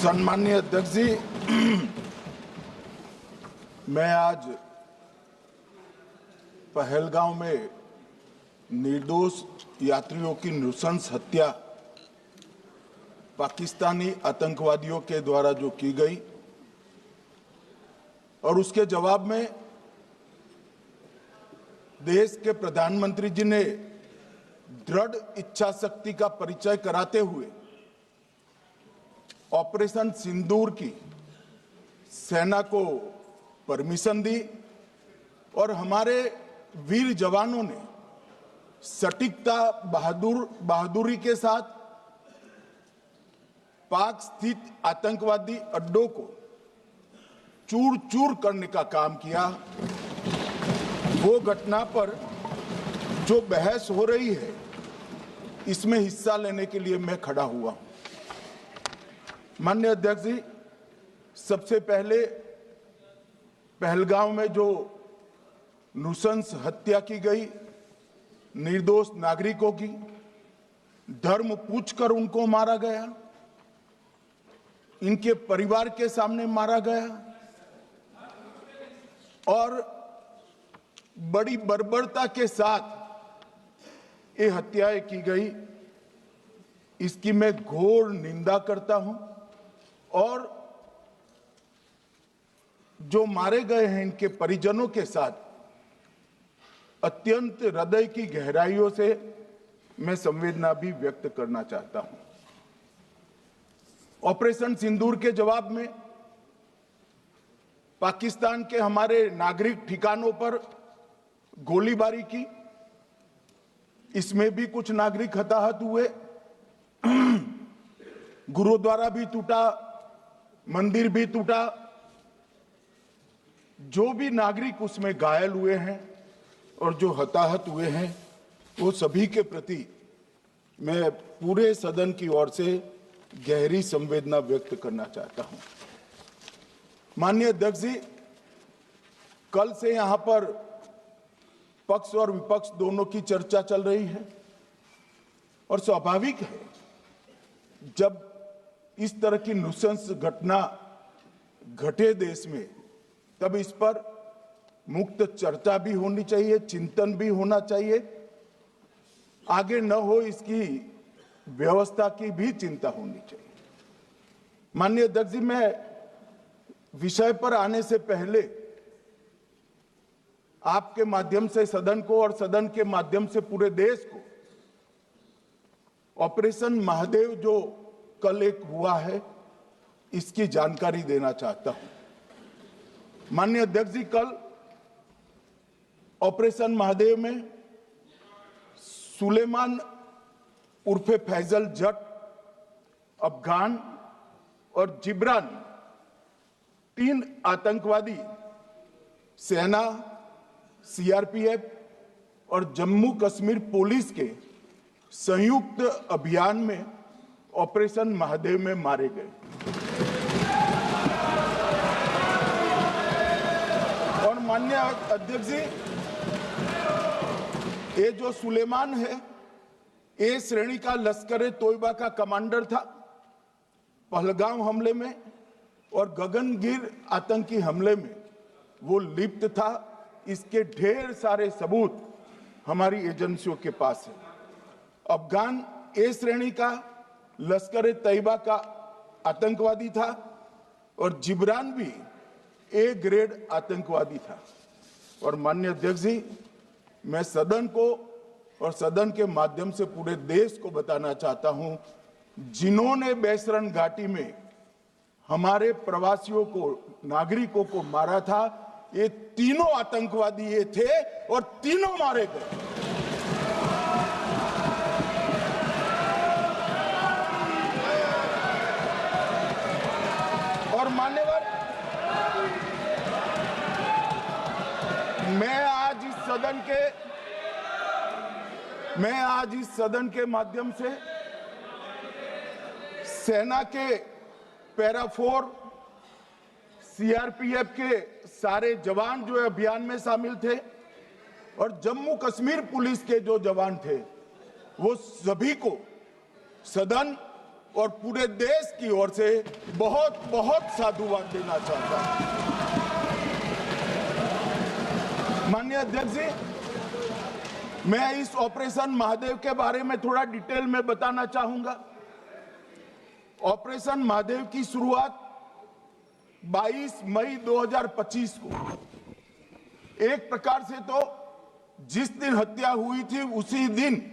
सम्माननीय अध्यक्ष जी, मैं आज पहलगांव में निर्दोष यात्रियों की नृशंस हत्या पाकिस्तानी आतंकवादियों के द्वारा जो की गई और उसके जवाब में देश के प्रधानमंत्री जी ने दृढ़ इच्छा शक्ति का परिचय कराते हुए ऑपरेशन सिंदूर की सेना को परमिशन दी और हमारे वीर जवानों ने सटीकता बहादुरी के साथ पाक स्थित आतंकवादी अड्डों को चूर चूर करने का काम किया। वो घटना पर जो बहस हो रही है, इसमें हिस्सा लेने के लिए मैं खड़ा हुआ हूं। माननीय अध्यक्ष जी, सबसे पहले पहलगांव में जो नृशंस हत्या की गई निर्दोष नागरिकों की, धर्म पूछकर उनको मारा गया, इनके परिवार के सामने मारा गया और बड़ी बर्बरता के साथ ये हत्याएं की गई, इसकी मैं घोर निंदा करता हूं और जो मारे गए हैं इनके परिजनों के साथ अत्यंत हृदय की गहराइयों से मैं संवेदना भी व्यक्त करना चाहता हूं। ऑपरेशन सिंदूर के जवाब में पाकिस्तान के हमारे नागरिक ठिकानों पर गोलीबारी की, इसमें भी कुछ नागरिक हताहत हुए, गुरुद्वारा भी टूटा, मंदिर भी टूटा। जो भी नागरिक उसमें घायल हुए हैं और जो हताहत हुए हैं, वो सभी के प्रति मैं पूरे सदन की ओर से गहरी संवेदना व्यक्त करना चाहता हूं। माननीय अध्यक्ष जी, कल से यहां पर पक्ष और विपक्ष दोनों की चर्चा चल रही है और स्वाभाविक है, जब इस तरह की नृशंस घटना घटे देश में, तब इस पर मुक्त चर्चा भी होनी चाहिए, चिंतन भी होना चाहिए, आगे न हो इसकी व्यवस्था की भी चिंता होनी चाहिए। माननीय अध्यक्ष जी, मैं विषय पर आने से पहले आपके माध्यम से सदन को और सदन के माध्यम से पूरे देश को ऑपरेशन महादेव जो कल एक हुआ है, इसकी जानकारी देना चाहता हूं। माननीय अध्यक्ष जी, कल ऑपरेशन महादेव में सुलेमान उर्फे फैजल जट, अफगान और जिब्रान, 3 आतंकवादी सेना, सीआरपीएफ और जम्मू कश्मीर पुलिस के संयुक्त अभियान में ऑपरेशन महादेव में मारे गए और माननीय अध्यक्ष जी, ये जो सुलेमान है, ए श्रेणी का लश्कर तोयबा का कमांडर था पहलगाम हमले में, और गगनगिर आतंकी हमले में वो लिप्त था। इसके ढेर सारे सबूत हमारी एजेंसियों के पास है। अफगान ए श्रेणी का लश्कर तैयबा का आतंकवादी था और जिब्रान भी ए ग्रेड आतंकवादी था। और माननीय अध्यक्ष जी, मैं सदन को और सदन के माध्यम से पूरे देश को बताना चाहता हूं, जिन्होंने बैसरन घाटी में हमारे प्रवासियों को, नागरिकों को मारा था, ये तीनों आतंकवादी ये थे और तीनों मारे गए। और मान्यवर, मैं आज इस सदन के माध्यम से सेना के पैरा 4, सीआरपीएफ के सारे जवान जो अभियान में शामिल थे और जम्मू कश्मीर पुलिस के जो जवान थे, वो सभी को सदन और पूरे देश की ओर से बहुत बहुत साधुवाद देना चाहता हूं। माननीय अध्यक्ष जी, मैं इस ऑपरेशन महादेव के बारे में थोड़ा डिटेल में बताना चाहूंगा। ऑपरेशन महादेव की शुरुआत 22 मई 2025 को, एक प्रकार से तो जिस दिन हत्या हुई थी उसी दिन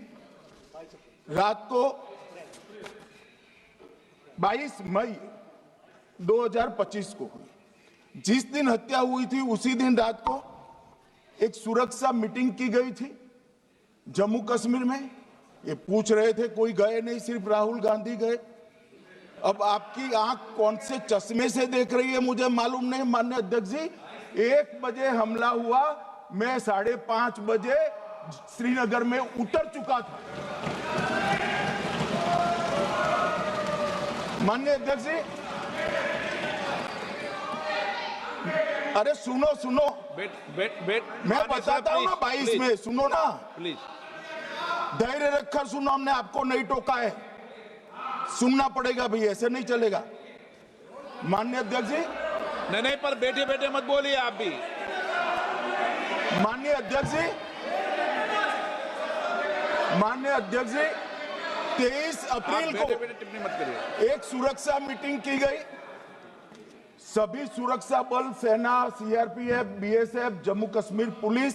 रात को 22 मई 2025 को हुई। जिस दिन हत्या हुई थी उसी दिन रात को एक सुरक्षा मीटिंग की गई थी जम्मू कश्मीर में। ये पूछ रहे थे, कोई गए नहीं, सिर्फ राहुल गांधी गए। अब आपकी आंख कौन से चश्मे से देख रही है मुझे मालूम नहीं। माननीय अध्यक्ष जी, 1 बजे हमला हुआ, मैं 5:30 बजे श्रीनगर में उतर चुका था। माननीय अध्यक्ष जी, अरे सुनो सुनो, मैं बताता हूँ ना। 22 में सुनो ना प्लीज, धैर्य रखकर सुनो। हमने आपको नहीं टोका है, सुनना पड़ेगा भाई, ऐसे नहीं चलेगा। माननीय अध्यक्ष जी, नहीं, पर बैठे बैठे मत बोलिए आप भी। माननीय अध्यक्ष जी, 23 अप्रैल को टिप्पणी मत करिए। एक सुरक्षा मीटिंग की गई। सभी सुरक्षा बल, सेना, CRPF, BSF, Jammu Kashmir police,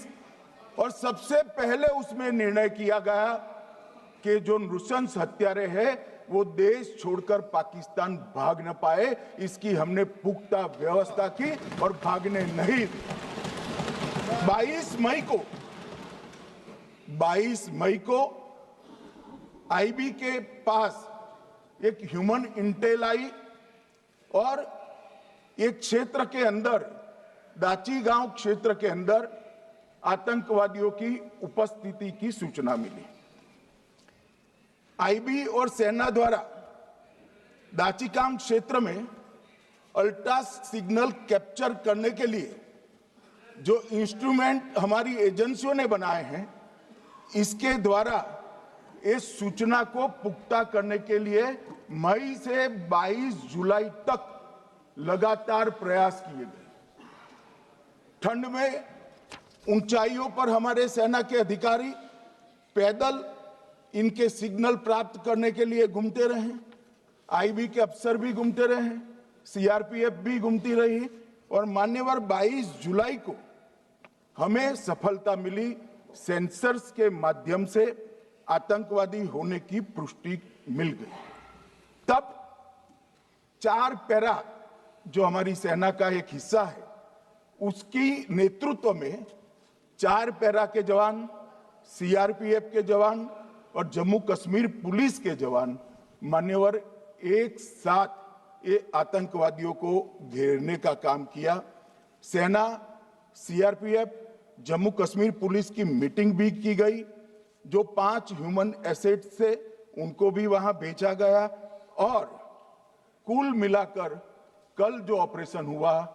और सबसे पहले उसमें निर्णय किया गया कि जो नृशंस हत्यारे हैं वो देश छोड़कर पाकिस्तान भाग न पाए, इसकी हमने पुख्ता व्यवस्था की और भागने नहीं। 22 मई को आईबी के पास एक ह्यूमन इंटेल आई और एक क्षेत्र के अंदर, दाची गांव क्षेत्र के अंदर आतंकवादियों की उपस्थिति की सूचना मिली। आईबी और सेना द्वारा दाचीकाम क्षेत्र में अल्ट्रा सिग्नल कैप्चर करने के लिए जो इंस्ट्रूमेंट हमारी एजेंसियों ने बनाए हैं, इसके द्वारा इस सूचना को पुख्ता करने के लिए मई से 22 जुलाई तक लगातार प्रयास किए गए। ठंड में ऊंचाइयों पर हमारे सेना के अधिकारी पैदल इनके सिग्नल प्राप्त करने के लिए घूमते रहे, आईबी के अफसर भी घूमते रहे, सीआरपीएफ भी घूमती रही, और मान्यवर 22 जुलाई को हमें सफलता मिली। सेंसर्स के माध्यम से आतंकवादी होने की पुष्टि मिल गई। तब 4 पैरा जो हमारी सेना का एक हिस्सा है, उसकी नेतृत्व में 4 पैरा के जवान, सीआरपीएफ के जवान और जम्मू कश्मीर पुलिस के जवान मान्यवर एक साथ ये आतंकवादियों को घेरने का काम किया। सेना, सीआरपीएफ, जम्मू कश्मीर पुलिस की मीटिंग भी की गई। जो 5 ह्यूमन एसेट्स थे उनको भी वहां भेजा गया, और कुल मिलाकर कल जो ऑपरेशन हुआ,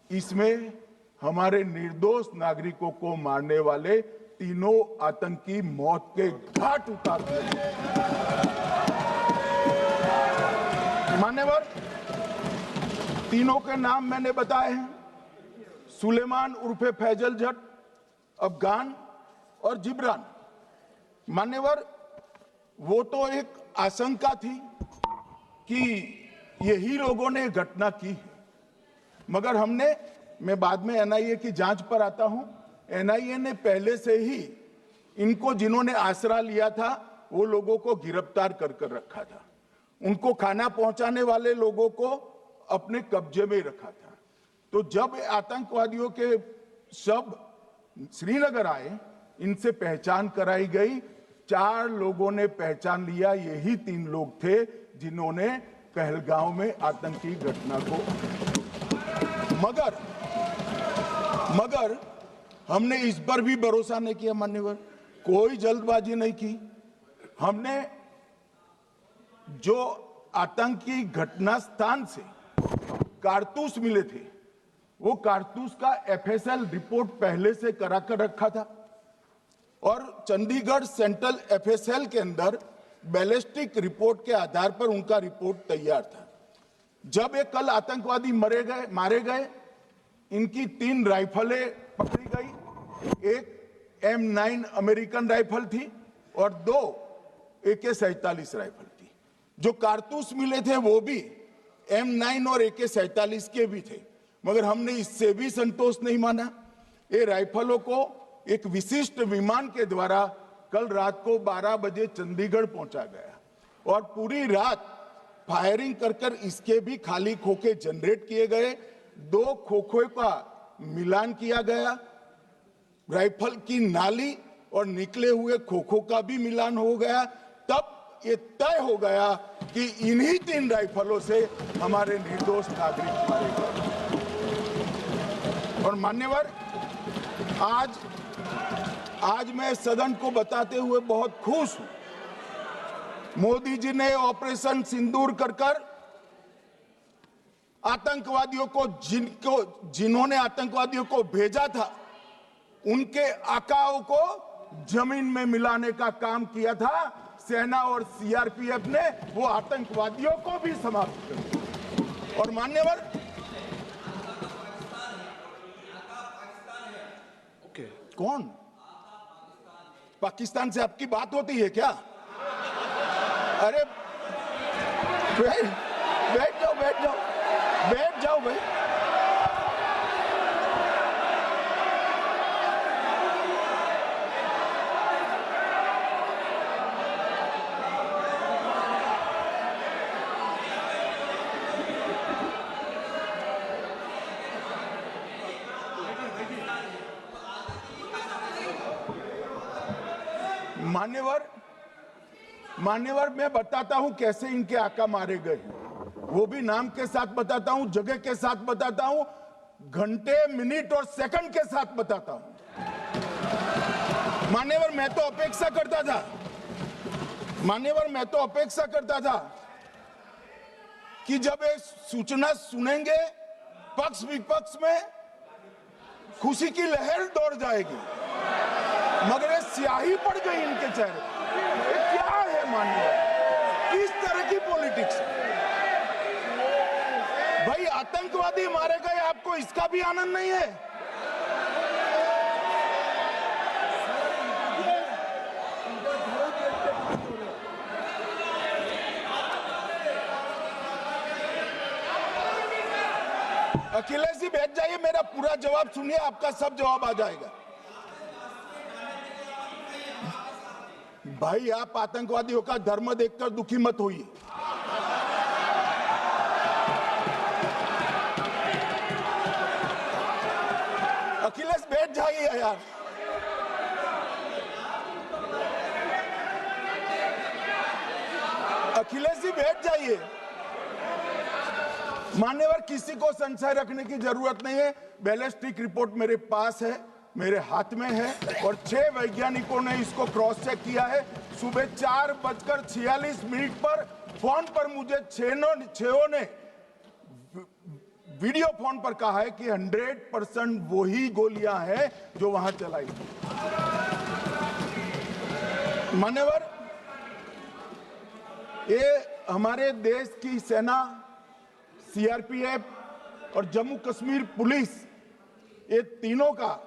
इसमें हमारे निर्दोष नागरिकों को मारने वाले तीनों आतंकी मौत के घाट उतार दिए। मान्यवर, तीनों के नाम मैंने बताए हैं, सुलेमान उर्फे फैजल जट, अफगान और जिब्रान। मान्यवर, वो तो एक आशंका थी कि यही लोगों ने घटना की है, मगर मैं बाद में एनआईए की जांच पर आता हूं। एनआईए ने पहले से ही इनको, जिन्होंने आसरा लिया था, वो लोगों को गिरफ्तार कर रखा था। उनको खाना पहुंचाने वाले लोगों को अपने कब्जे में रखा था। तो जब आतंकवादियों के शव श्रीनगर आए, इनसे पहचान कराई गई। 4 लोगों ने पहचान लिया, यही 3 लोग थे जिन्होंने पहलगांव में आतंकी घटना को। मगर हमने इस पर भी भरोसा नहीं किया मान्यवर, कोई जल्दबाजी नहीं की। हमने जो आतंकी घटना स्थान से कारतूस मिले थे, वो कारतूस का एफएसएल रिपोर्ट पहले से करा कर रखा था, और चंडीगढ़ सेंट्रल एफएसएल के अंदर बैलिस्टिक रिपोर्ट के आधार पर उनका रिपोर्ट तैयार था। जब ये कल आतंकवादी मारे गए, इनकी 3 राइफलें पकड़ी गई। एक M9 अमेरिकन राइफल थी और 2 AK-47 राइफल थी। जो कारतूस मिले थे वो भी M9 और AK-47 के भी थे, मगर हमने इससे भी संतोष नहीं माना। ये राइफलों को एक विशिष्ट विमान के द्वारा कल रात को 12 बजे चंडीगढ़ पहुंचा गया और पूरी रात फायरिंग कर इसके भी खाली खोखे जनरेट किए गए। 2 खोखों का मिलान किया गया, राइफल की नाली और निकले हुए खोखों का भी मिलान हो गया। तब ये तय हो गया कि इन्हीं 3 राइफलों से हमारे निर्दोष नागरिक मारे गए। और मान्यवर, आज मैं सदन को बताते हुए बहुत खुश हूं। मोदी जी ने ऑपरेशन सिंदूर कर आतंकवादियों को जिन्होंने आतंकवादियों को भेजा था, उनके आकाओं को जमीन में मिलाने का काम किया था। सेना और CRPF ने वो आतंकवादियों को भी समाप्त कर दिया। और मान्यवर, कौन पाकिस्तान से आपकी बात होती है क्या? अरे बैठ जाओ भाई। मान्यवर, मैं बताता हूं कैसे इनके आका मारे गए, वो भी नाम के साथ बताता हूं, जगह के साथ बताता हूं, घंटे, मिनट और सेकंड के साथ बताता हूं। मान्यवर, मैं तो अपेक्षा करता था कि जब ये सूचना सुनेंगे पक्ष विपक्ष में खुशी की लहर दौड़ जाएगी, मगर ये स्याही पड़ गई इनके चेहरे। ये क्या है मान्यवर? किस तरह की पॉलिटिक्स? भाई, आतंकवादी मारे गए, आपको इसका भी आनंद नहीं है? अखिलेश जी बैठ जाइए, मेरा पूरा जवाब सुनिए, आपका सब जवाब आ जाएगा। भाई, आप आतंकवादियों का धर्म देखकर दुखी मत होइए। अखिलेश बैठ जाइए यार। अखिलेश जी बैठ जाइए। मान्यवर, किसी को संशय रखने की जरूरत नहीं है। बैलिस्टिक रिपोर्ट मेरे पास है, मेरे हाथ में है और 6 वैज्ञानिकों ने इसको क्रॉस चेक किया है। सुबह 4:46 पर फोन पर मुझे 6 ने वीडियो फोन पर कहा है कि 100% वही गोलियां हैं जो वहां चलाई। मान्यवर, ये हमारे देश की सेना, CRPF और जम्मू कश्मीर पुलिस, ये तीनों का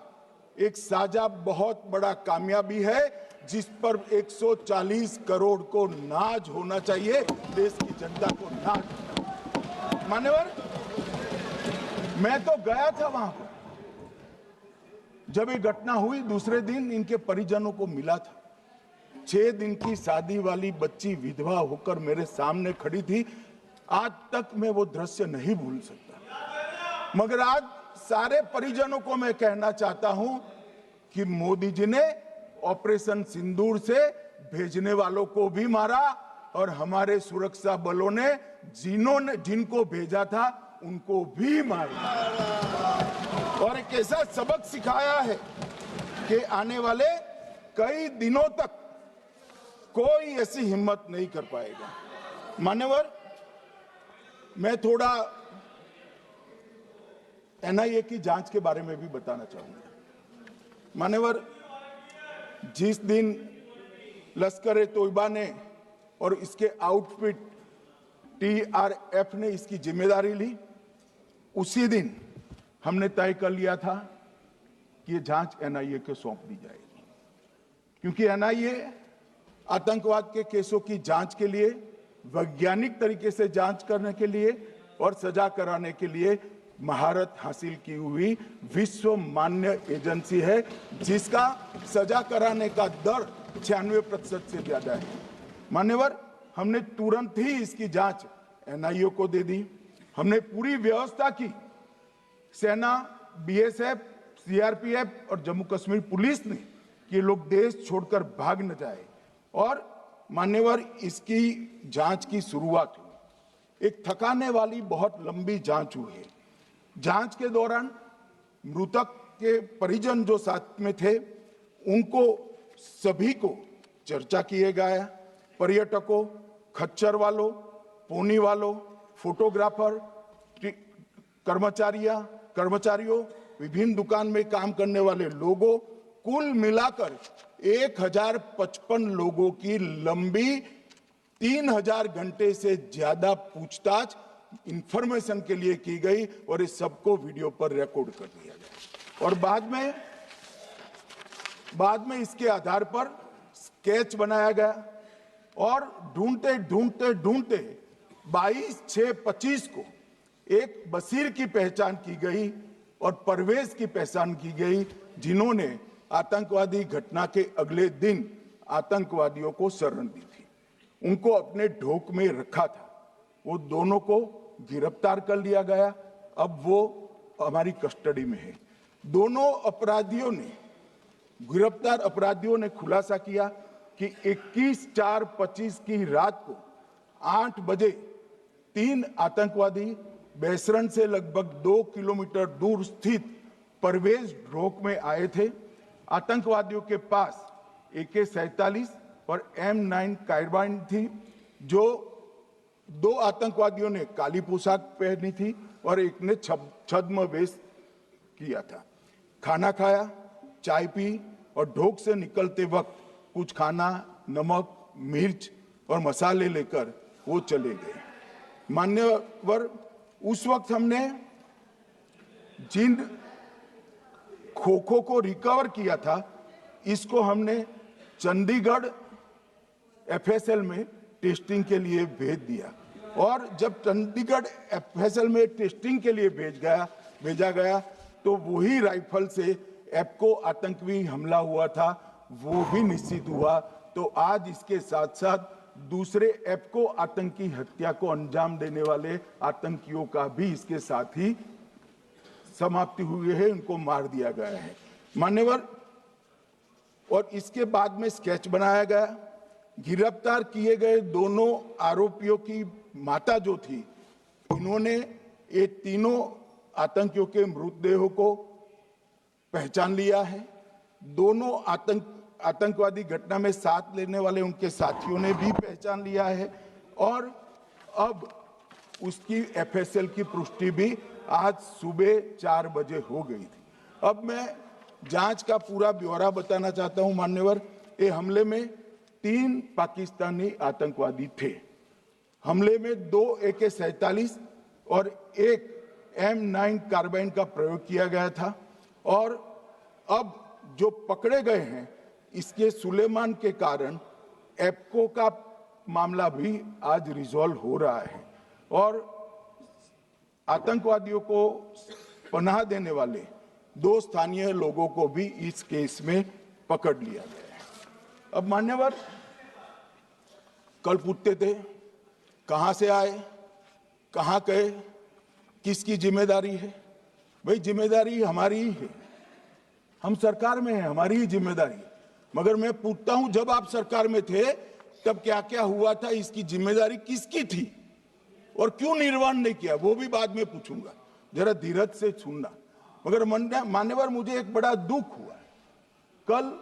एक साझा बहुत बड़ा कामयाबी है, जिस पर 140 करोड़ को नाज होना चाहिए, देश की जनता को नाज। मान्यवर, मैं तो गया था वहां पर जब ये घटना हुई। दूसरे दिन इनके परिजनों को मिला था। 6 दिन की शादी वाली बच्ची विधवा होकर मेरे सामने खड़ी थी। आज तक मैं वो दृश्य नहीं भूल सकता। मगर आज सारे परिजनों को मैं कहना चाहता हूं कि मोदी जी ने ऑपरेशन सिंदूर से भेजने वालों को भी मारा और हमारे सुरक्षा बलों ने जिनको भेजा था उनको भी मारा और एक ऐसा सबक सिखाया है कि आने वाले कई दिनों तक कोई ऐसी हिम्मत नहीं कर पाएगा। मान्यवर, मैं थोड़ा NIA की जांच के बारे में भी बताना चाहूंगा। मान्यवर, जिस दिन लश्कर-ए-तोयबा ने और इसके आउटफिट TRF ने इसकी जिम्मेदारी ली। उसी दिन हमने तय कर लिया था कि ये जांच NIA को सौंप दी जाएगी, क्योंकि NIA आतंकवाद के केसों की जांच के लिए, वैज्ञानिक तरीके से जांच करने के लिए और सजा कराने के लिए महारत हासिल की हुई विश्व मान्य एजेंसी है, जिसका सजा कराने का दर 96% से ज्यादा है। मान्यवर, हमने तुरंत ही इसकी जांच NIA को दे दी। हमने पूरी व्यवस्था की। सेना, BSF, CRPF और जम्मू कश्मीर पुलिस ने कि ये लोग देश छोड़कर भाग न जाए। और मान्यवर, इसकी जांच की शुरुआत हुई। एक थकाने वाली बहुत लंबी जांच हुई है। जांच के दौरान मृतक के परिजन जो साथ में थे, उनको सभी को चर्चा किए गया। पर्यटकों, खच्चर वालों, पोनी वालों, फोटोग्राफर, कर्मचारियों, विभिन्न दुकान में काम करने वाले लोगों, कुल मिलाकर 1055 लोगों की लंबी 3000 घंटे से ज्यादा पूछताछ इंफॉर्मेशन के लिए की गई और इस सबको वीडियो पर रिकॉर्ड कर दिया गया। और बाद में इसके आधार पर स्केच बनाया गया और ढूंढते 22/6/25 को एक बशीर की पहचान की गई और परवेज की पहचान की गई, जिन्होंने आतंकवादी घटना के अगले दिन आतंकवादियों को शरण दी थी। उनको अपने ढोक में रखा था। वो दोनों को गिरफ्तार कर लिया गया। अब वो हमारी कस्टडी में है। दोनों गिरफ्तार अपराधियों ने खुलासा किया कि 21/4/25 की रात को 8 बजे 3 आतंकवादी बेसरन से लगभग 2 किलोमीटर दूर स्थित परवेज ढोक में आए थे। आतंकवादियों के पास AK-47 और M9 कार्बाइन थी। जो 2 आतंकवादियों ने काली पोशाक पहनी थी और एक ने छद्म वेश किया था। खाना खाया, चाय पी और ढोक से निकलते वक्त कुछ खाना, नमक, मिर्च और मसाले लेकर वो चले गए। मान्यवर, उस वक्त हमने जिन खोखों को रिकवर किया था, इसको हमने चंडीगढ़ FSL में टेस्टिंग के लिए भेज दिया। और जब चंडीगढ़ FSL में टेस्टिंग के लिए भेजा गया तो वही राइफल से एप्को आतंकी हमला हुआ था, वो भी निश्चित हुआ। तो आज इसके साथ साथ दूसरे एप्को आतंकी हत्या को अंजाम देने वाले आतंकियों का भी इसके साथ ही समाप्ति हुई है, उनको मार दिया गया है। मान्यवर, और इसके बाद में स्केच बनाया गया। गिरफ्तार किए गए दोनों आरोपियों की माता जो थी, इन्होंने ये तीनों आतंकियों के मृतदेहों को पहचान लिया है। दोनों आतंकवादी घटना में साथ लेने वाले उनके साथियों ने भी पहचान लिया है और अब उसकी FSL की पुष्टि भी आज सुबह 4 बजे हो गई थी। अब मैं जांच का पूरा ब्यौरा बताना चाहता हूं। मान्यवर, ये हमले में 3 पाकिस्तानी आतंकवादी थे। हमले में 2 AK-47 और 1 M9 कार्बाइन का प्रयोग किया गया था। और अब जो पकड़े गए हैं, इसके सुलेमान के कारण एप्को का मामला भी आज रिजॉल्व हो रहा है और आतंकवादियों को पनाह देने वाले 2 स्थानीय लोगों को भी इस केस में पकड़ लिया गया है। अब मान्यवर, कल पूछते थे कहां से आए, कहां गए, किसकी जिम्मेदारी है। भाई, जिम्मेदारी हमारी ही है। हम सरकार में हैं, हमारी ही जिम्मेदारी। मगर मैं पूछता हूं, जब आप सरकार में थे तब क्या क्या हुआ था, इसकी जिम्मेदारी किसकी थी और क्यों निर्वहन नहीं किया, वो भी बाद में पूछूंगा। जरा धीरज से सुनना। मगर मान्यवर, मुझे एक बड़ा दुख हुआ। कल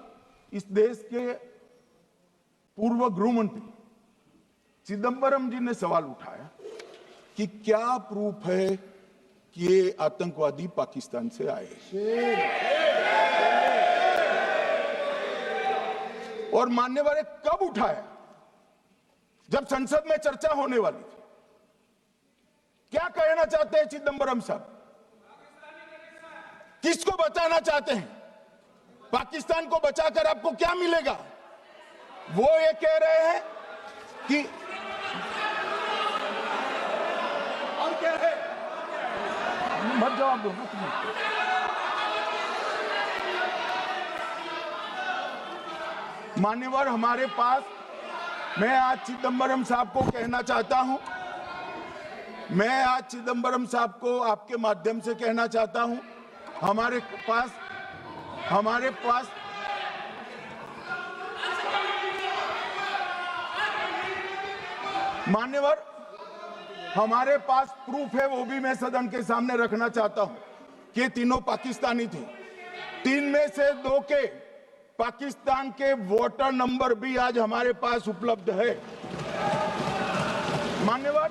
इस देश के पूर्व गृह मंत्री चिदंबरम जी ने सवाल उठाया कि क्या प्रूफ है कि ये आतंकवादी पाकिस्तान से आए। और मान्यवर, कब उठाया? जब संसद में चर्चा होने वाली थी। क्या कहना चाहते हैं चिदंबरम साहब? किसको बचाना चाहते हैं? पाकिस्तान को बचाकर आपको क्या मिलेगा? वो ये कह रहे हैं कि और क्या है, मत जवाब दो ना तुम्हें। मान्यवर, हमारे पास, मैं आज चिदंबरम साहब को कहना चाहता हूं, मैं आज चिदंबरम साहब को आपके माध्यम से कहना चाहता हूं, हमारे पास मान्यवर, हमारे पास प्रूफ है, वो भी मैं सदन के सामने रखना चाहता हूं कि तीनों पाकिस्तानी थे। 3 में से 2 के पाकिस्तान के वोटर नंबर भी आज हमारे पास उपलब्ध है। मान्यवर,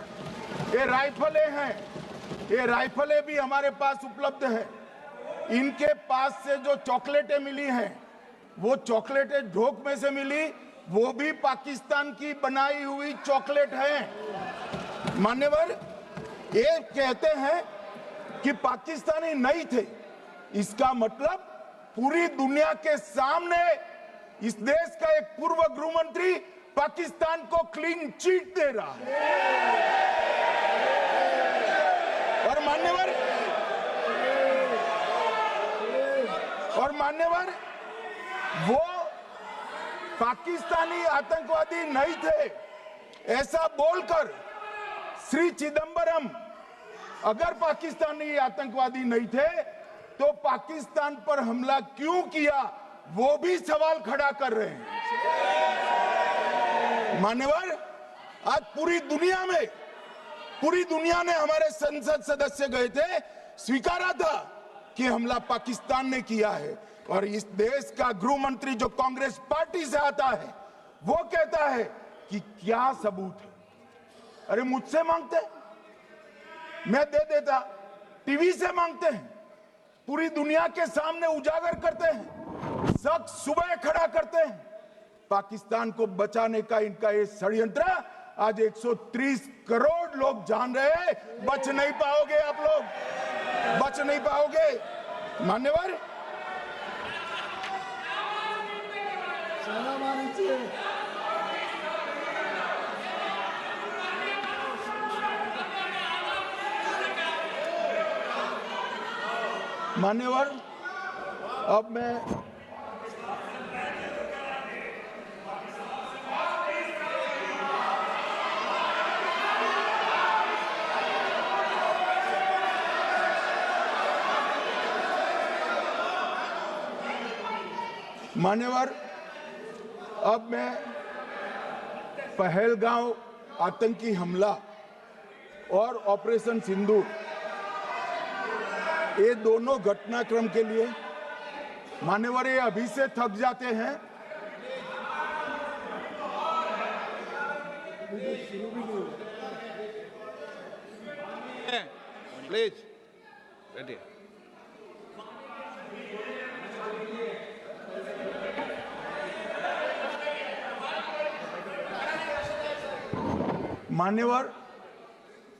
ये राइफलें हैं, ये राइफलें भी हमारे पास उपलब्ध है। इनके पास से जो चॉकलेटें मिली हैं, वो चॉकलेटें ढोक में से मिली, वो भी पाकिस्तान की बनाई हुई चॉकलेट है। मान्यवर, ये कहते हैं कि पाकिस्तानी नहीं थे, इसका मतलब पूरी दुनिया के सामने इस देश का एक पूर्व गृह मंत्री पाकिस्तान को क्लीन चिट दे रहा है। और मान्यवर, वो पाकिस्तानी आतंकवादी नहीं थे, ऐसा बोलकर श्री चिदंबरम अगर पाकिस्तानी आतंकवादी नहीं थे तो पाकिस्तान पर हमला क्यों किया, वो भी सवाल खड़ा कर रहे हैं। मान्यवर, आज पूरी दुनिया ने हमारे संसद सदस्य गए थे, स्वीकारा था कि हमला पाकिस्तान ने किया है। और इस देश का गृह मंत्री जो कांग्रेस पार्टी से आता है, वो कहता है कि क्या सबूत है। अरे मुझसे मांगते, मैं दे देता, टीवी से मांगते हैं, पूरी दुनिया के सामने उजागर करते हैं, शख्स सुबह खड़ा करते हैं। पाकिस्तान को बचाने का इनका ये षड्यंत्र आज 130 करोड़ लोग जान रहे हैं। बच नहीं पाओगे आप लोग, बच नहीं पाओगे। मान्यवर, मान्यवर, अब मैं पहलगांव आतंकी हमला और ऑपरेशन सिंदूर, ये दोनों घटनाक्रम के लिए मान्यवर ये अभी से थक जाते हैं। प्लीज बैठिए। मान्यवर,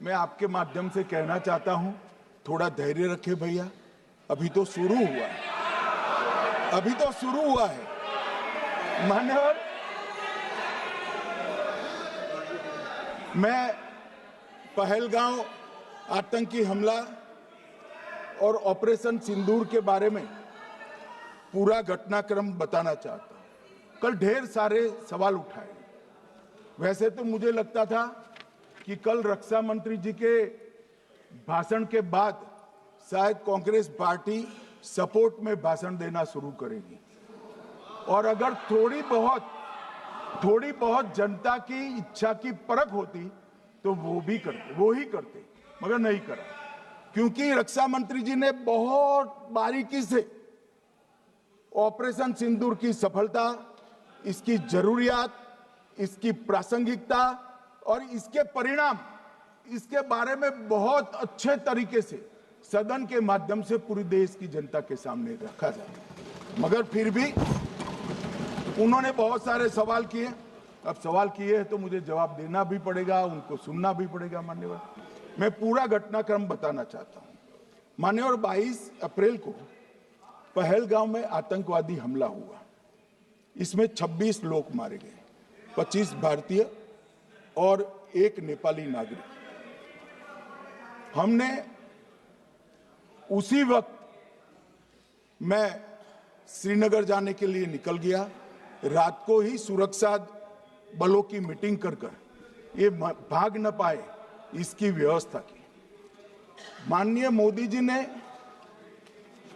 मैं आपके माध्यम से कहना चाहता हूं, थोड़ा धैर्य रखे भैया, अभी तो शुरू हुआ है, अभी तो शुरू हुआ है। मान्यवर, मैं पहलगांव आतंकी हमला और ऑपरेशन सिंदूर के बारे में पूरा घटनाक्रम बताना चाहता हूं। कल ढेर सारे सवाल उठाए, वैसे तो मुझे लगता था कि कल रक्षा मंत्री जी के भाषण के बाद शायद कांग्रेस पार्टी सपोर्ट में भाषण देना शुरू करेगी और अगर थोड़ी बहुत जनता की इच्छा की परख होती तो वो ही करते, मगर नहीं करा, क्योंकि रक्षा मंत्री जी ने बहुत बारीकी से ऑपरेशन सिंदूर की सफलता, इसकी जरूरियात, इसकी प्रासंगिकता और इसके परिणाम, इसके बारे में बहुत अच्छे तरीके से सदन के माध्यम से पूरी देश की जनता के सामने रखा जाए। मगर फिर भी उन्होंने बहुत सारे सवाल किए अब सवाल किए हैं तो मुझे जवाब देना भी पड़ेगा, उनको सुनना भी पड़ेगा। मान्यवर, मैं पूरा घटनाक्रम बताना चाहता हूं। मान्यवर, 22 अप्रैल को पहलगांव में आतंकवादी हमला हुआ। इसमें 26 लोग मारे गए, 25 भारतीय और 1 नेपाली नागरिक। हमने उसी वक्त मैं श्रीनगर जाने के लिए निकल गया। रात को ही सुरक्षा बलों की मीटिंग कर ये भाग न पाए इसकी व्यवस्था की। माननीय मोदी जी ने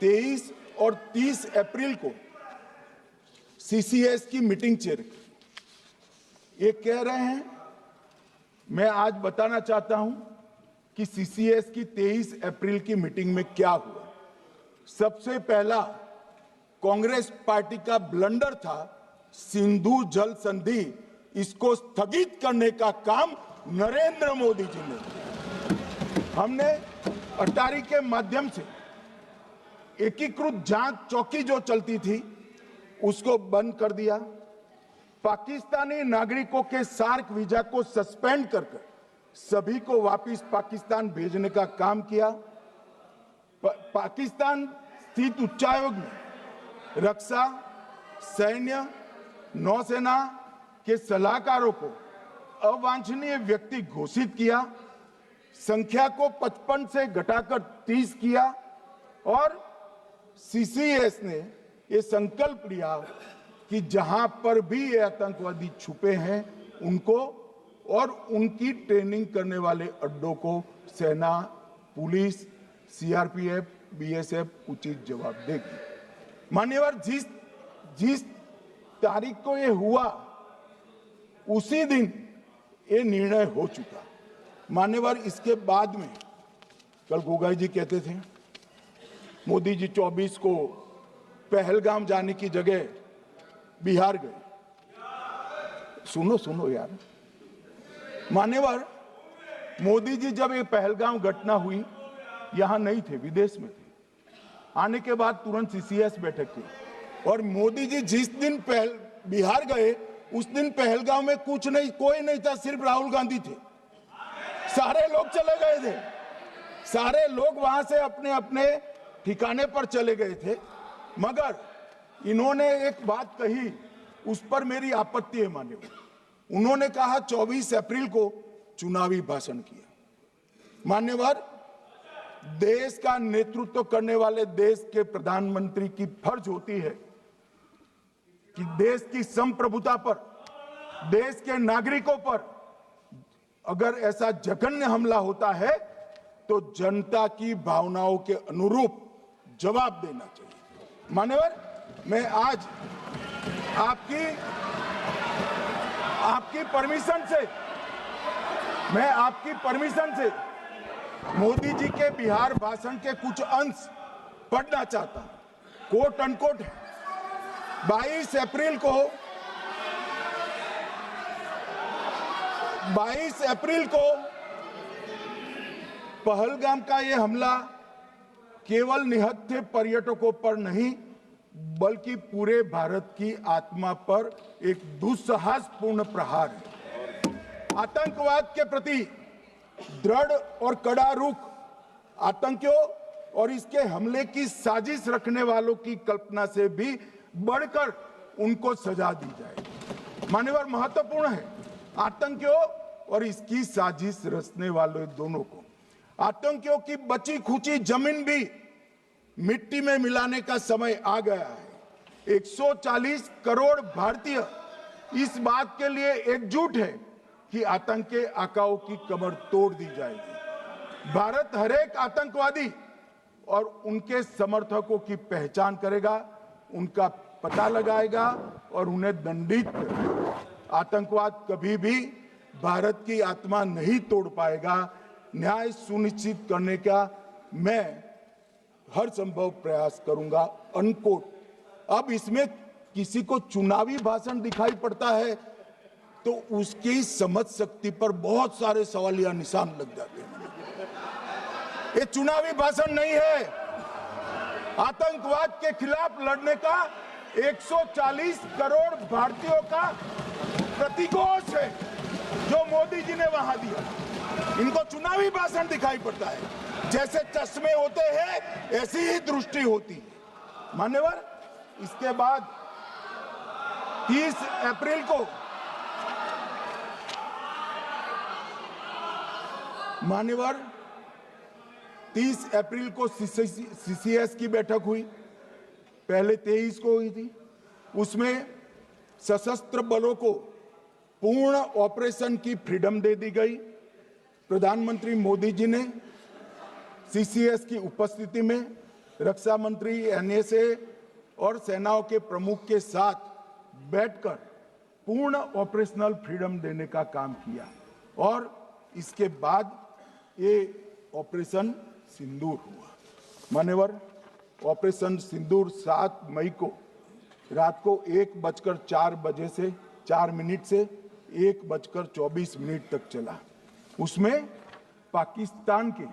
23 और 30 अप्रैल को सीसीएस की मीटिंग चेयर की। ये कह रहे हैं, मैं आज बताना चाहता हूं कि सीसीएस की 23 अप्रैल की मीटिंग में क्या हुआ। सबसे पहला कांग्रेस पार्टी का ब्लंडर था सिंधु जल संधि, इसको स्थगित करने का काम नरेंद्र मोदी जी ने किया। हमने अटारी के माध्यम से एकीकृत जांच चौकी जो चलती थी उसको बंद कर दिया। पाकिस्तानी नागरिकों के सार्क वीजा को सस्पेंड कर सभी को वापस पाकिस्तान भेजने का काम किया। पाकिस्तान स्थित उच्चायोग ने रक्षा, सैन्य, नौसेना के सलाहकारों को अवांछनीय व्यक्ति घोषित किया। संख्या को 55 से घटाकर 30 किया और सीसीएस ने ये संकल्प लिया कि जहां पर भी ये आतंकवादी छुपे हैं उनको और उनकी ट्रेनिंग करने वाले अड्डों को सेना, पुलिस, सीआरपीएफ, बीएसएफ उचित जवाब देगी। मान्यवर, जिस तारीख को ये हुआ उसी दिन ये निर्णय हो चुका। मान्यवर, इसके बाद में कल गोगाई जी कहते थे मोदी जी 24 को पहलगाम जाने की जगह बिहार गए। सुनो यार। मान्यवर, मोदी जी जब ये पहलगाम घटना हुई यहां नहीं थे, विदेश में थे। आने के बाद तुरंत सीसीएस बैठक की और मोदी जी जिस दिन बिहार गए उस दिन पहलगाम में कुछ नहीं, कोई नहीं था, सिर्फ राहुल गांधी थे। सारे लोग चले गए थे, सारे लोग वहां से अपने अपने ठिकाने पर चले गए थे। मगर इन्होंने एक बात कही, उस पर मेरी आपत्ति है। मान्यवर, उन्होंने कहा 24 अप्रैल को चुनावी भाषण किया। मान्यवर, देश का नेतृत्व करने वाले देश के प्रधानमंत्री की फर्ज होती है कि देश की संप्रभुता पर, देश के नागरिकों पर अगर ऐसा जघन्य हमला होता है तो जनता की भावनाओं के अनुरूप जवाब देना चाहिए। मान्यवर, मैं आज आपकी परमिशन से मोदी जी के बिहार भाषण के कुछ अंश पढ़ना चाहता हूं। कोट अनकोट है। 22 अप्रैल को पहलगाम का यह हमला केवल निहत्थे पर्यटकों पर नहीं बल्कि पूरे भारत की आत्मा पर एक दुस्साहसपूर्ण प्रहार है। आतंकवाद के प्रति दृढ़ और कड़ा रुख, आतंकियों और इसके हमले की साजिश रखने वालों की कल्पना से भी बढ़कर उनको सजा दी जाए। मान्यवर, महत्वपूर्ण है आतंकियों और इसकी साजिश रचने वाले दोनों को। आतंकियों की बची खुची जमीन भी मिट्टी में मिलाने का समय आ गया है। 140 करोड़ भारतीय इस बात के लिए एकजुट है कि आतंक के आकाओं की कमर तोड़ दी जाएगी। भारत हरेक आतंकवादी और उनके समर्थकों की पहचान करेगा, उनका पता लगाएगा और उन्हें दंडित करेगा। आतंकवाद कभी भी भारत की आत्मा नहीं तोड़ पाएगा। न्याय सुनिश्चित करने का मैं हर संभव प्रयास करूंगा। अनकोट। अब इसमें किसी को चुनावी भाषण दिखाई पड़ता है तो उसकी समझ शक्ति पर बहुत सारे सवालिया निशान लग जाते हैं। ये चुनावी भाषण नहीं है। आतंकवाद के खिलाफ लड़ने का 140 करोड़ भारतीयों का प्रतिघोष है जो मोदी जी ने वहां दिया। इनको चुनावी भाषण दिखाई पड़ता है, जैसे चश्मे होते हैं ऐसी ही दृष्टि होती है। मान्यवर, इसके बाद 30 अप्रैल को मान्यवर 30 अप्रैल को सीसीएस की बैठक हुई, पहले 23 को हुई थी। उसमें सशस्त्र बलों को पूर्ण ऑपरेशन की फ्रीडम दे दी गई। प्रधानमंत्री मोदी जी ने सीसीएस की उपस्थिति में रक्षा मंत्री, एनएसए और सेनाओं के प्रमुख के साथ बैठकर पूर्ण ऑपरेशनल फ्रीडम देने का काम किया और इसके बाद ये ऑपरेशन सिंदूर हुआ। मान्यवर, ऑपरेशन सिंदूर 7 मई को रात को 1:04 से 4 मिनट से 1:24 तक चला। उसमें पाकिस्तान के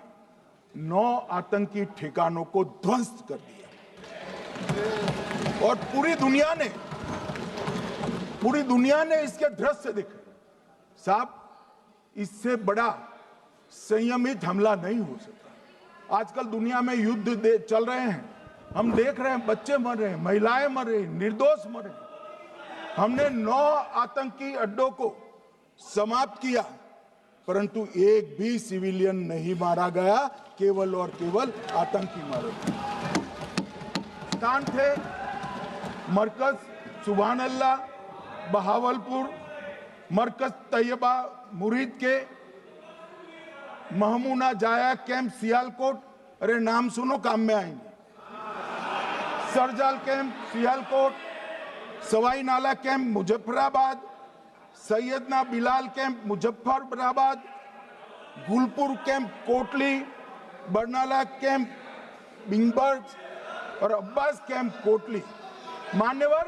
9 आतंकी ठिकानों को ध्वस्त कर दिया और पूरी दुनिया ने इसके दृश्य देखे। साहब, इससे बड़ा संयमित हमला नहीं हो सकता। आजकल दुनिया में युद्ध चल रहे हैं, हम देख रहे हैं, बच्चे मर रहे हैं, महिलाएं मर रही, निर्दोष मर रहे। हमने 9 आतंकी अड्डों को समाप्त किया, परंतु एक भी सिविलियन नहीं मारा गया, केवल और केवल आतंकी मारे गए। स्थान थे मरकज सुभान अल्लाह बहावलपुर, मरकज तैयबा मुरीद के, महमूना जाया कैंप सियालकोट, अरे नाम सुनो काम में आएंगे, सरजाल camp Sialkot, Sawai Nala camp Muzaffarabad, Syedna Bilal camp Muzaffarabad, Gulpur camp Kotli, Barnala camp Bhimber और अब्बास कैंप कोटली। मान्यवर,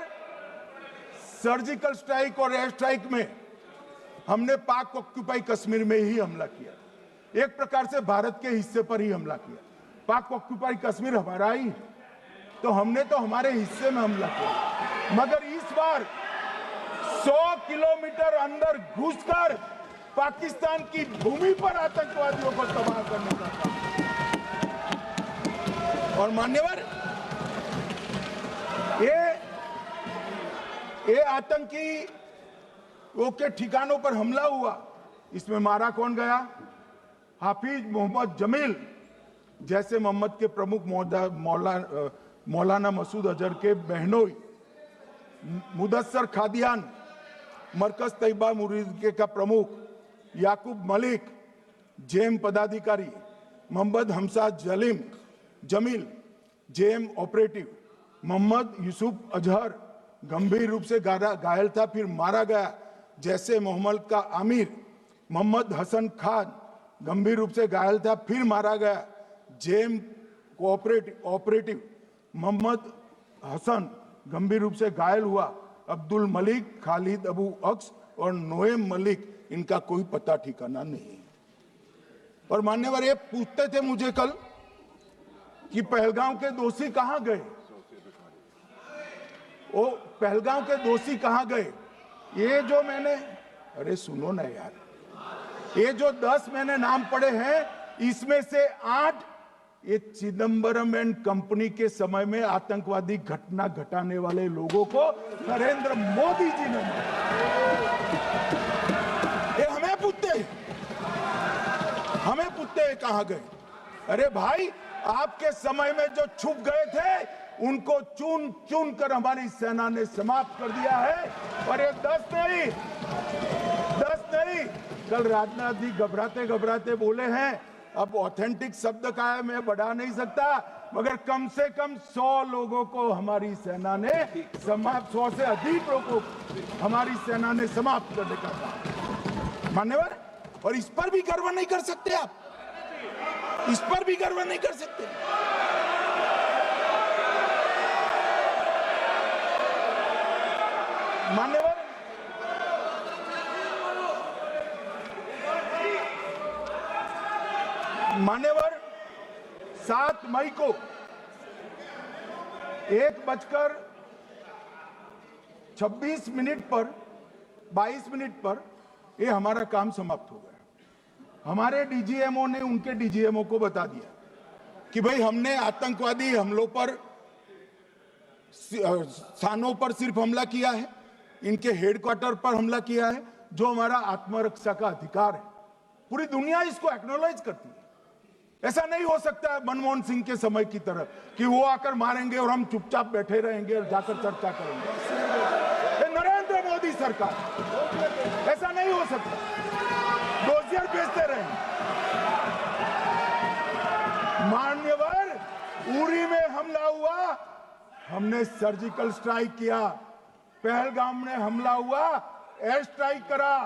सर्जिकल स्ट्राइक और एयर स्ट्राइक में हमने पाक ऑक्यूपाई कश्मीर में ही हमला किया, एक प्रकार से भारत के हिस्से पर ही हमला किया। पाक ऑक्यूपाई कश्मीर हमारा ही है, तो हमने तो हमारे हिस्से में हमला किया। मगर इस बार 100 किलोमीटर अंदर घुसकर पाकिस्तान की भूमि पर आतंकवादियों को तबाह करने का काम। और मान्यवर, ये आतंकी के ठिकानों पर हमला हुआ, इसमें मारा कौन गया? हाफिज मोहम्मद जमील जैसे मोहम्मद के प्रमुख मौलाना मसूद अजहर के बहनोई, मुदस्सर खादियान मरकज तैयबा मुरीद का प्रमुख, याकूब मलिक जेएम पदाधिकारी, मोहम्मद हमसा जमील जेएम ऑपरेटिव, मोहम्मद यूसुफ अजहर गंभीर रूप से घायल था, फिर मारा गया। जैसे मोहम्मद का आमिर मोहम्मद हसन खान गंभीर रूप से घायल था, फिर मारा गया। जेएम ऑपरेटिव मोहम्मद हसन गंभीर रूप से घायल हुआ। अब्दुल मलिक, खालिद अबू अक्स और नोएम मलिक, इनका कोई पता ठिकाना नहीं। और मान्यवर, ये पूछते थे मुझे कल कि पहलगांव के दोषी कहां गए, वो पहलगांव के दोषी कहां गए? ये जो मैंने, अरे सुनो ना यार, ये जो 10 मैंने नाम पढ़े हैं, इसमें से 8 ये चिदंबरम एंड कंपनी के समय में आतंकवादी घटना घटाने वाले लोगों को नरेंद्र मोदी जी ने मारा। ये हमें पूछते हैं कहां गए? अरे भाई, आपके समय में जो छुप गए थे उनको चुन चुन कर हमारी सेना ने समाप्त कर दिया है। और ये 10 नहीं, कल राजनाथ जी घबराते बोले हैं, अब ऑथेंटिक शब्द का है, मैं बढ़ा नहीं सकता, मगर कम से कम 100 लोगों को हमारी सेना ने समाप्त, 100 से अधिक लोगों को हमारी सेना ने समाप्त करने का काम। मान्यवर, और इस पर भी गर्व नहीं कर सकते आप? इस पर भी गर्व नहीं कर सकते? मान्यवर 7 मई को 1:26 पर 22 मिनट पर ये हमारा काम समाप्त हो गया। हमारे डीजीएमओ ने उनके डीजीएमओ को बता दिया कि भाई हमने आतंकवादी हमलों पर स्थानों पर सिर्फ हमला किया है, इनके हेडक्वार्टर पर हमला किया है, जो हमारा आत्मरक्षा का अधिकार है। पूरी दुनिया इसको एक्नॉलेज करती है। ऐसा नहीं हो सकता है मनमोहन सिंह के समय की तरह कि वो आकर मारेंगे और हम चुपचाप बैठे रहेंगे और जाकर चर्चा करेंगे। ये नरेंद्र मोदी सरकार, ऐसा नहीं हो सकता। डोजियर भेजते रहेंगे। मान्यवर, उरी में हमला हुआ, हमने सर्जिकल स्ट्राइक किया। पहलगाम में हमला हुआ, एयर स्ट्राइक करा,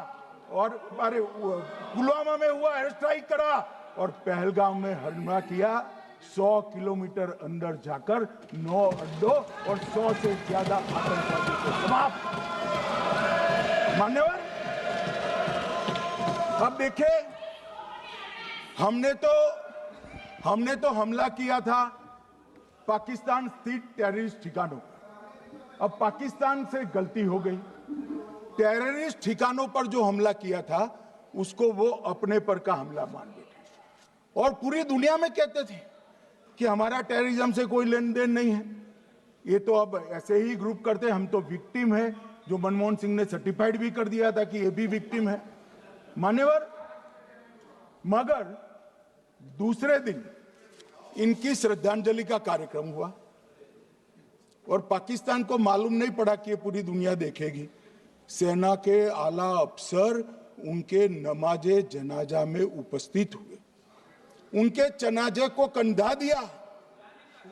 और अरे पुलवामा में हुआ, एयर स्ट्राइक करा, और पहलगाम में हमला किया। 100 किलोमीटर अंदर जाकर 9 अड्डों और 100 से ज्यादा आतंकवादी को समाप्त। मान्यवर, अब देखें, हमने तो हमला किया था पाकिस्तान स्थित टेररिस्ट ठिकानों पर। अब पाकिस्तान से गलती हो गई। टेररिस्ट ठिकानों पर जो हमला किया था उसको वो अपने पर का हमला मान बैठे और पूरी दुनिया में कहते थे कि हमारा टेररिज्म से कोई लेन देन नहीं है। ये तो अब ऐसे ही ग्रुप करते हैं, हम तो विक्टिम है, जो मनमोहन सिंह ने सर्टिफाइड भी कर दिया था कि ये भी विक्टिम है। मान्यवर, मगर दूसरे दिन इनकी श्रद्धांजलि का कार्यक्रम हुआ और पाकिस्तान को मालूम नहीं पड़ा कि ये पूरी दुनिया देखेगी। सेना के आला अफसर उनके नमाजे जनाजा में उपस्थित हुए, उनके जनाजे को कंधा दिया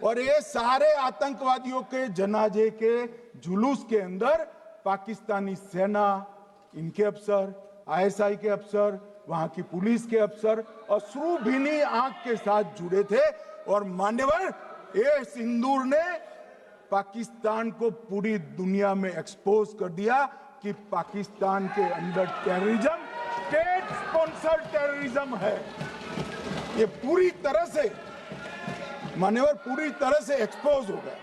और ये सारे आतंकवादियों के जनाजे के जुलूस के अंदर पाकिस्तानी सेना, इनके अफसर, आईएसआई के अफसर, वहां की पुलिस के अफसर अश्रुभीनी आंख के साथ जुड़े थे। और मान्यवर, ये सिंदूर ने पाकिस्तान को पूरी दुनिया में एक्सपोज कर दिया कि पाकिस्तान के अंदर टेररिज्म स्टेट स्पॉन्सर्ड टेररिज्म है। ये पूरी तरह से, मान्यवर, पूरी तरह से एक्सपोज हो गया।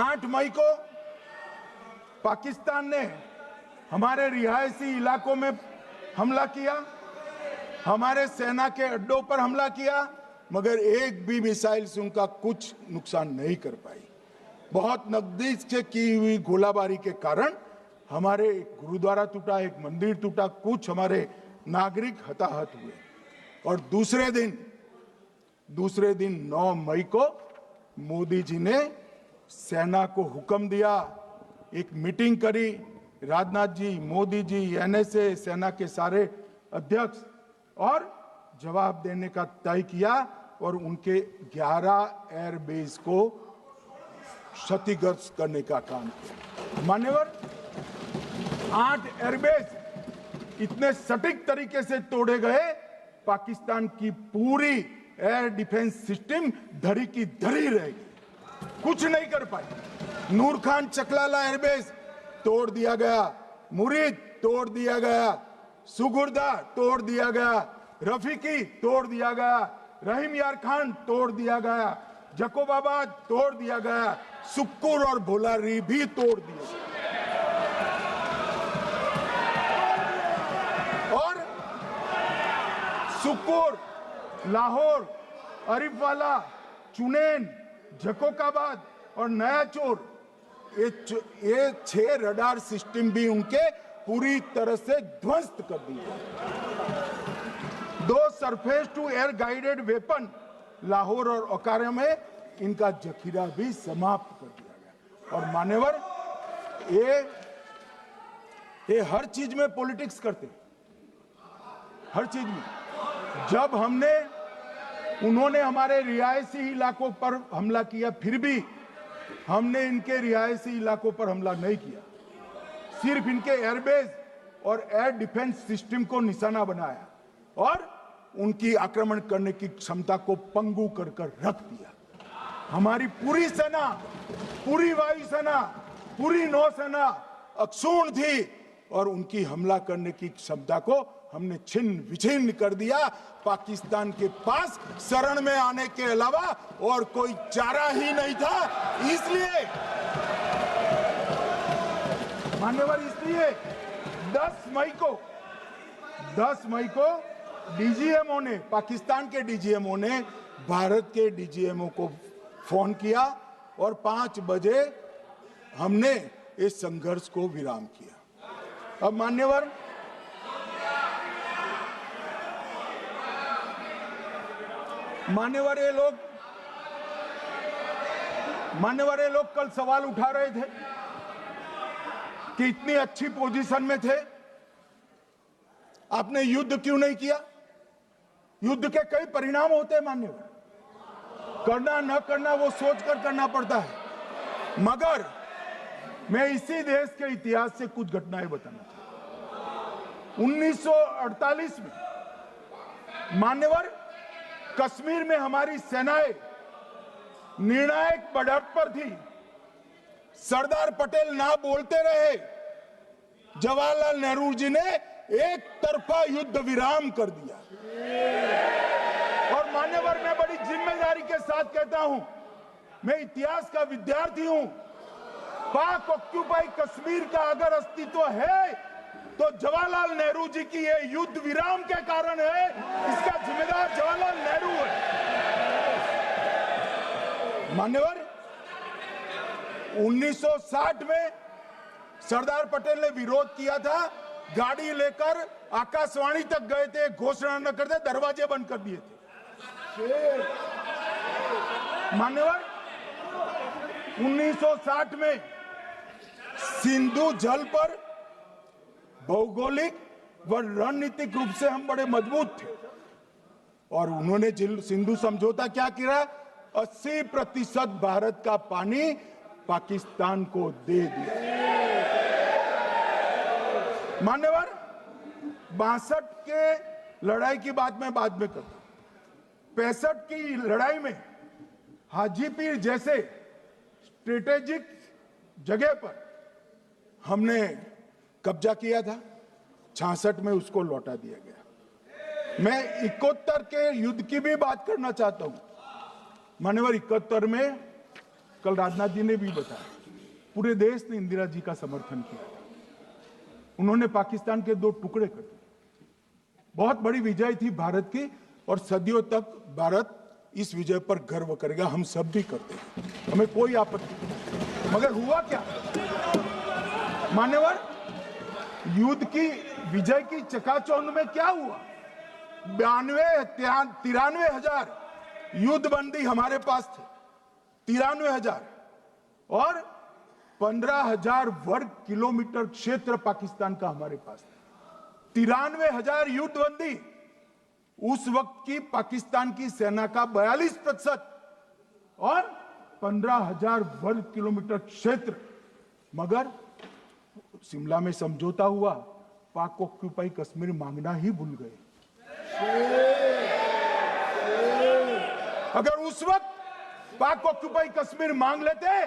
8 मई को पाकिस्तान ने हमारे रिहायशी इलाकों में हमला किया, हमारे सेना के अड्डों पर हमला किया, मगर एक भी मिसाइल से उनका कुछ नुकसान नहीं कर पाई। बहुत नजदीक से की हुई गोलाबारी के कारण हमारे गुरुद्वारा टूटा, एक मंदिर टूटा, कुछ हमारे नागरिक हताहत हुए। और दूसरे दिन 9 मई को मोदी जी ने सेना को हुक्म दिया, एक मीटिंग करी, राजनाथ जी, मोदी जी, एनएसए, सेना के सारे अध्यक्ष, और जवाब देने का तय किया और उनके 11 एयरबेस को क्षतिग्रस्त करने का काम किया। मान्यवर, 8 एयरबेस इतने सटीक तरीके से तोड़े गए, पाकिस्तान की पूरी एयर डिफेंस सिस्टम धरी की धरी रहेगी, कुछ नहीं कर पाई। नूर खान चकलाला एयरबेस तोड़ दिया गया, मुरीद तोड़ दिया गया, सुगुर्दा तोड़ दिया गया, रफीकी तोड़ दिया गया, रहीम यार खान तोड़ दिया गया, जकोबाबाद तोड़ दिया गया, सुक्कुर और भोलारी भी तोड़ दिया गया। और सुक्कुर, लाहौर, अरिफवाला, चुनेन, जकोकाबाद और नया चोर, ये 6 रडार सिस्टम भी उनके पूरी तरह से ध्वस्त कर दिए। 2 surface to air guided weapon Lahore और ओकारा में इनका जखीरा भी समाप्त कर दिया गया। और मान्यवर, ये हर चीज में पॉलिटिक्स करते, हर चीज में। जब उन्होंने हमारे रिहायशी इलाकों पर हमला किया, फिर भी हमने इनके रिहायशी इलाकों पर हमला नहीं किया, सिर्फ इनके एयरबेस और एयर डिफेंस सिस्टम को निशाना बनाया और उनकी आक्रमण करने की क्षमता को पंगु कर रख दिया। हमारी पूरी सेना, पूरी वायुसेना, पूरी नौसेना अक्षुण्ण थी और उनकी हमला करने की क्षमता को हमने छिन्न विछिन्न कर दिया। पाकिस्तान के पास शरण में आने के अलावा और कोई चारा ही नहीं था। इसलिए मान्यवर, इसलिए 10 मई को डीजीएमओ ने, पाकिस्तान के डीजीएमओ ने भारत के डीजीएमओ को फोन किया और 5 बजे हमने इस संघर्ष को विराम किया। अब मान्यवर ये लोग कल सवाल उठा रहे थे कि इतनी अच्छी पोजीशन में थे, आपने युद्ध क्यों नहीं किया? युद्ध के कई परिणाम होते हैं मान्यवर, करना न करना वो सोचकर करना पड़ता है। मगर मैं इसी देश के इतिहास से कुछ घटनाएं बताना चाहता हूं। 1948 में मान्यवर कश्मीर में हमारी सेनाएं निर्णायक बढ़त पर थी। सरदार पटेल ना बोलते रहे, जवाहरलाल नेहरू जी ने एक तरफा युद्ध विराम कर दिया। और मान्यवर मैं बड़ी जिम्मेदारी के साथ कहता हूं, मैं इतिहास का विद्यार्थी हूं, पाक ऑक्यूपाई कश्मीर का अगर अस्तित्व है तो जवाहरलाल नेहरू जी की ये युद्ध विराम के कारण है। इसका जिम्मेदार जवाहरलाल नेहरू है। मान्यवर 1960 में सरदार पटेल ने विरोध किया था, गाड़ी लेकर आकाशवाणी तक गए थे, घोषणा न करते दरवाजे बंद कर दिए थे। मान्यवर 1960 में सिंधु जल पर भौगोलिक व रणनीतिक रूप से हम बड़े मजबूत थे और उन्होंने सिंधु समझौता क्या किया? 80% भारत का पानी पाकिस्तान को दे दिया। मान्यवर 62 के लड़ाई की बात मैं बाद में करता हूं। 65 की लड़ाई में हाजीपीर जैसे स्ट्रेटेजिक जगह पर हमने कब्जा किया था, 66 में उसको लौटा दिया गया। मैं 71 के युद्ध की भी बात करना चाहता हूं। मान्यवर 71 में कल राजनाथ जी ने भी बताया, पूरे देश ने इंदिरा जी का समर्थन किया। उन्होंने पाकिस्तान के 2 टुकड़े कर दिए। बहुत बड़ी विजय थी भारत की और सदियों तक भारत इस विजय पर गर्व करेगा। हम सब भी करते हैं, हमें कोई आपत्ति नहीं। मगर हुआ क्या मान्यवर? युद्ध की विजय की चकाचौंध में क्या हुआ? 93 हजार युद्धबंदी हमारे पास थे, 93 हजार, और 15,000 वर्ग किलोमीटर क्षेत्र पाकिस्तान का हमारे पास था। 93 हजार युद्धबंदी, उस वक्त की पाकिस्तान की सेना का 42% और 15,000 वर्ग किलोमीटर क्षेत्र। मगर शिमला में समझौता हुआ, पाक ऑक्यूपाई कश्मीर मांगना ही भूल गए। अगर उस वक्त पाक ऑक्यूपाई कश्मीर मांग लेते,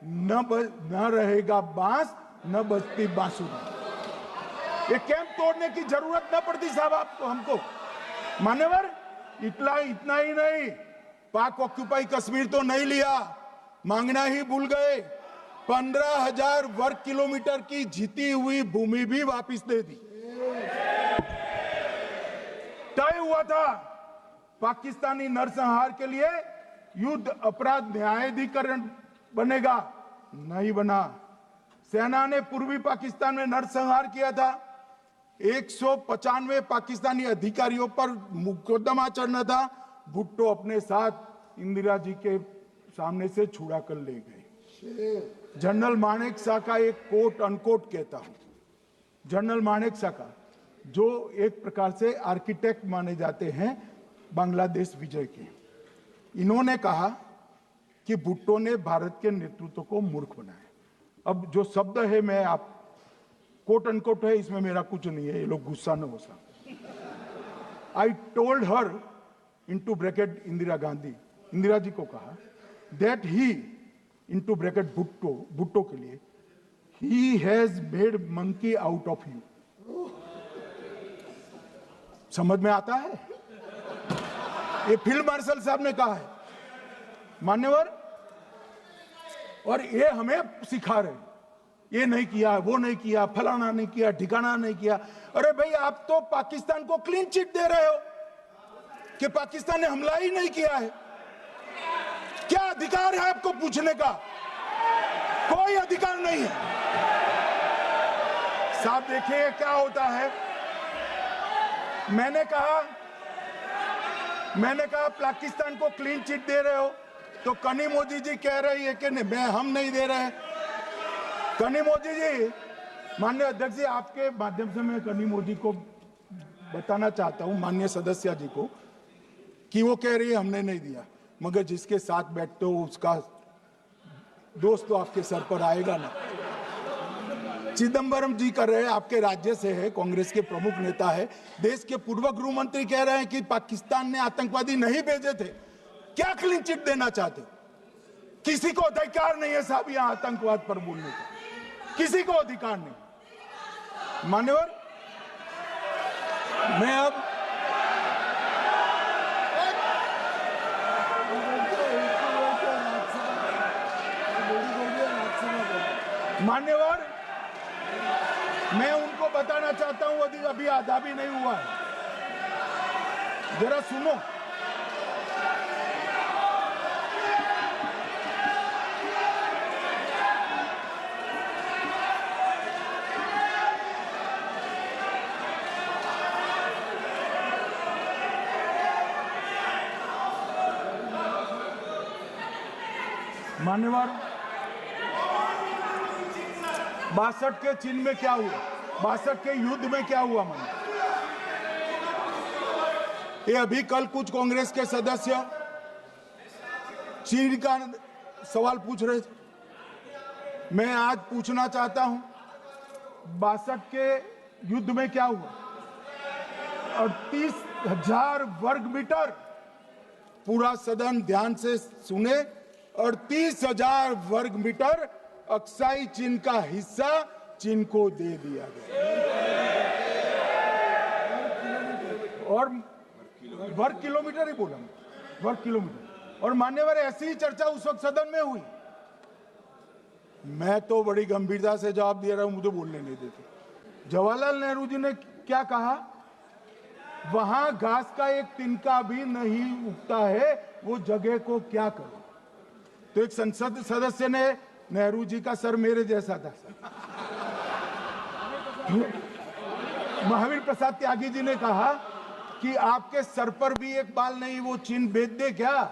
न रहेगा बांस न बजती बांसुरी। ये कैंप तोड़ने की जरूरत न पड़ती साहब आपको, हमको। मान्यवर इतना ही नहीं, पाक ऑक्यूपाई कश्मीर तो नहीं लिया, मांगना ही भूल गए। 15,000 वर्ग किलोमीटर की जीती हुई भूमि भी वापस दे दी। तय हुआ था पाकिस्तानी नरसंहार के लिए युद्ध अपराध न्यायाधिकरण बनेगा, नहीं बना। सेना ने पूर्वी पाकिस्तान में नरसंहार किया था। 195 पाकिस्तानी अधिकारियों पर मुकदमा चढ़ना था। भुट्टो अपने साथ इंदिरा जी के सामने से छुड़ा कर ले गए। जनरल मानेक शॉ का एक कोट अनकोट कहता हूं, जनरल मानेक शॉ का, जो एक प्रकार से आर्किटेक्ट माने जाते हैं बांग्लादेश विजय के, इन्होंने कहा कि भुट्टो ने भारत के नेतृत्व को मूर्ख बनाया। अब जो शब्द है, मैं आप कोट अनकोट है, इसमें मेरा कुछ नहीं है, ये लोग गुस्सा न हो सकते। I told her into bracket Indira Gandhi, Indira ji को कहा that he into bracket Bhutto के लिए, he has made monkey out of you. समझ में आता है? ये फील्ड मार्शल साहब ने कहा है मान्यवर, और ये हमें सिखा रहे हैं। ये नहीं किया, वो नहीं किया, फलाना नहीं किया, ठिकाना नहीं किया। अरे भाई, आप तो पाकिस्तान को क्लीन चिट दे रहे हो कि पाकिस्तान ने हमला ही नहीं किया है। क्या अधिकार है आपको पूछने का? कोई अधिकार नहीं है साहब। देखिए क्या होता है। मैंने कहा पाकिस्तान को क्लीन चिट दे रहे हो, तो कनी मोदी जी कह रही है कि नहीं, हम नहीं दे रहे हैं। कनी मोदी जी, माननीय अध्यक्ष जी, आपके माध्यम से मैं कनी मोदी को बताना चाहता हूं, माननीय सदस्य जी को, कि वो कह रही है हमने नहीं दिया, मगर जिसके साथ बैठते हो उसका दोस्त तो आपके सर पर आएगा ना। चिदंबरम जी कर रहे हैं, आपके राज्य से है, कांग्रेस के प्रमुख नेता है, देश के पूर्व गृह मंत्री कह रहे हैं कि पाकिस्तान ने आतंकवादी नहीं भेजे थे। क्या क्लीन चिट देना चाहते? किसी को अधिकार नहीं है साहब यहां आतंकवाद पर बोलने का, किसी को अधिकार नहीं। मान्यवर, मैं अब मान्यवर, मैं उनको बताना चाहता हूं, अभी आधा भी नहीं हुआ है, जरा सुनो। मान्यवर, 62 के चिन्ह में क्या हुआ, 62 के युद्ध में क्या हुआ? मान्य, ये अभी कल कुछ कांग्रेस के सदस्य चीन का सवाल पूछ रहे थे। मैं आज पूछना चाहता हूं, 62 के युद्ध में क्या हुआ? 38,000 वर्ग मीटर, पूरा सदन ध्यान से सुने, 38,000 वर्ग मीटर अक्साई चीन का हिस्सा चीन को दे दिया गया। और वर्ग किलोमीटर ही बोला, वर्ग किलोमीटर। और मान्यवर, ऐसी ही चर्चा उस वक्त सदन में हुई। मैं तो बड़ी गंभीरता से जवाब दे रहा हूं, मुझे बोलने नहीं देते। जवाहरलाल नेहरू जी ने क्या कहा? वहां घास का एक तिनका भी नहीं उगता है, वो जगह को क्या करे। तो एक संसद सदस्य ने, नेहरू जी का सर मेरे जैसा था, महावीर प्रसाद त्यागी जी ने कहा कि आपके सर पर भी एक बाल नहीं, वो चीन बेच दे क्या?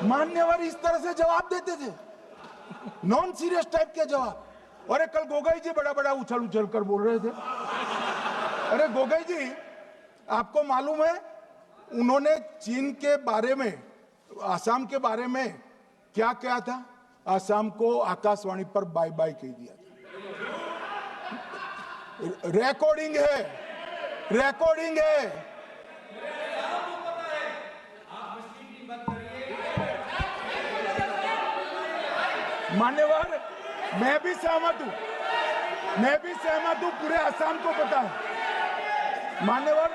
मान्यवर इस तरह से जवाब देते थे, नॉन सीरियस टाइप के जवाब। और कल गोगोई जी बड़ा बड़ा उछल कर बोल रहे थे। अरे गोगोई जी, आपको मालूम है उन्होंने चीन के बारे में, आसाम के बारे में क्या क्या था? आसाम को आकाशवाणी पर बाय बाय कह दिया था। रिकॉर्डिंग है, रिकॉर्डिंग है। मान्यवर, मैं भी सहमत हूं, पूरे आसाम को पता है। मान्यवर,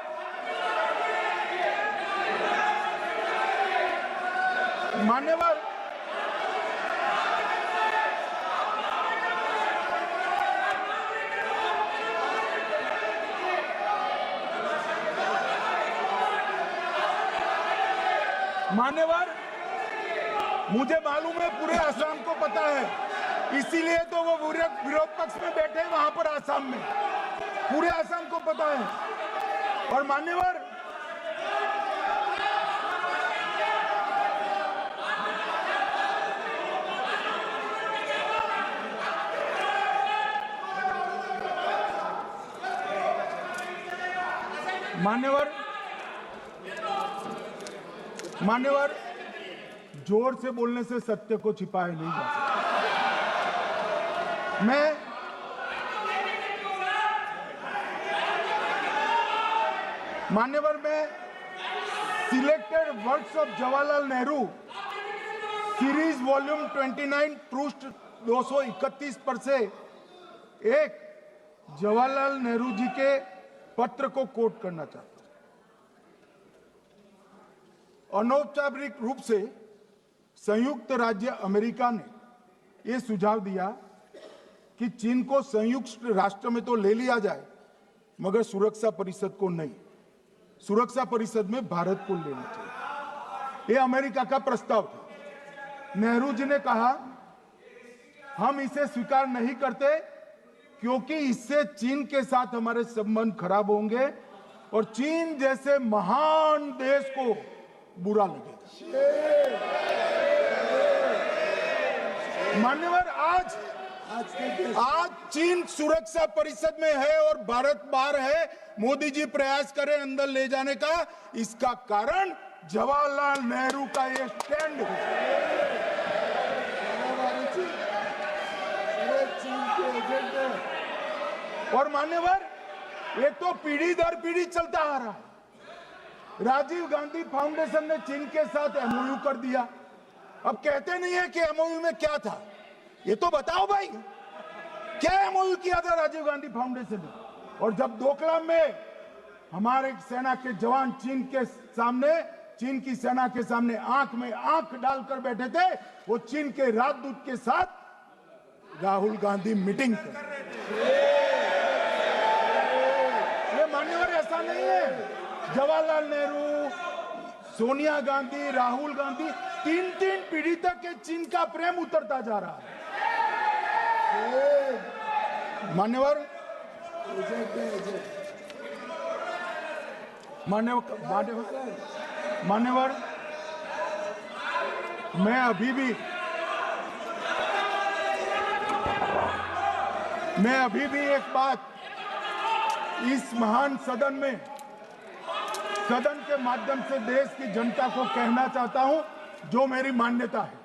मान्यवर, मुझे मालूम है पूरे आसाम को पता है, इसीलिए तो वो विरोध पक्ष में बैठे हैं वहां पर आसाम में। पूरे आसाम को पता है। और मान्यवर, मान्यवर, जोर से बोलने से सत्य को छिपाया नहीं जा सकता। मान्यवर, मैं selected works of Jawaharlal Nehru series volume 29 पृष्ठ 231 पर से एक जवाहरलाल नेहरू जी के पत्र को कोट करना चाहता हूं। अनौपचारिक रूप से संयुक्त राज्य अमेरिका ने ये सुझाव दिया कि चीन को संयुक्त राष्ट्र में तो ले लिया जाए, मगर सुरक्षा परिषद को नहीं। सुरक्षा परिषद में भारत को लेना चाहिए। ये अमेरिका का प्रस्ताव था। नेहरू जी ने कहा हम इसे स्वीकार नहीं करते क्योंकि इससे चीन के साथ हमारे संबंध खराब होंगे और चीन जैसे महान देश को बुरा लगेगा। मान्यवर, आज चीन सुरक्षा परिषद में है और भारत बाहर है। मोदी जी प्रयास करें अंदर ले जाने का। इसका कारण जवाहरलाल नेहरू का ये स्टैंड है। और मान्यवर, ये तो पीढ़ी दर पीढ़ी चलता आ रहा है। राजीव गांधी फाउंडेशन ने चीन के साथ एमओयू कर दिया। अब कहते नहीं है कि एमओयू में क्या था, ये तो बताओ भाई, क्या एमओयू किया था राजीव गांधी फाउंडेशन ने? और जब डोकलाम में हमारे सेना के जवान चीन की सेना के सामने आंख में आंख डालकर बैठे थे, वो चीन के राजदूत के साथ राहुल गांधी मीटिंग कर रहे थे। ये मान्यवर ऐसा नहीं है। जवाहरलाल नेहरू, सोनिया गांधी, राहुल गांधी, तीन पीढ़ी तक के चीन का प्रेम उतरता जा रहा है। मान्यवर, मैं अभी भी एक बात इस महान सदन के माध्यम से देश की जनता को कहना चाहता हूं, जो मेरी मान्यता है।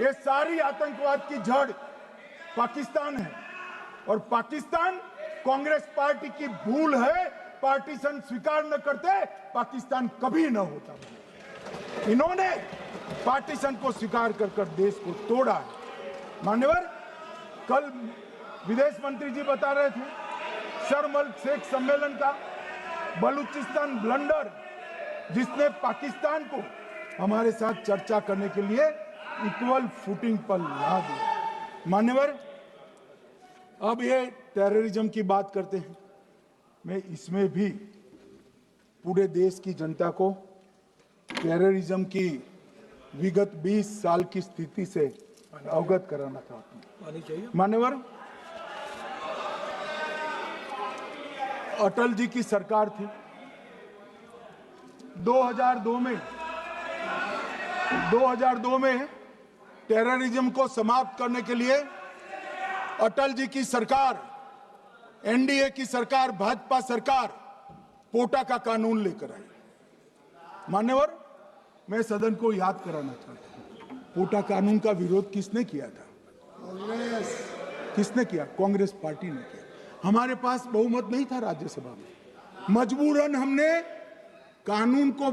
ये सारी आतंकवाद की जड़ पाकिस्तान है और पाकिस्तान कांग्रेस पार्टी की भूल है। पार्टीशन स्वीकार न करते पाकिस्तान कभी न होता। इन्होंने पार्टीशन को स्वीकार कर देश को तोड़ा है। मान्यवर, कल विदेश मंत्री जी बता रहे थे शर्म अल शेख सम्मेलन का बलूचिस्तान ब्लंडर, जिसने पाकिस्तान को हमारे साथ चर्चा करने के लिए इक्वल फुटिंग पर ला दिया। मान्यवर, अब ये टेररिज्म की बात करते हैं। मैं इसमें भी पूरे देश की जनता को टेररिज्म की विगत 20 साल की स्थिति से अवगत कराना चाहता हूं। मान्यवर, अटल जी की सरकार थी। 2002 में टेररिज्म को समाप्त करने के लिए अटल जी की सरकार, एनडीए की सरकार, भाजपा सरकार पोटा का कानून लेकर आई। मान्यवर, मैं सदन को याद कराना चाहता हूं, पोटा कानून का विरोध किसने किया था? किसने किया? कांग्रेस पार्टी ने किया। हमारे पास बहुमत नहीं था राज्यसभा में। मजबूरन हमने कानून को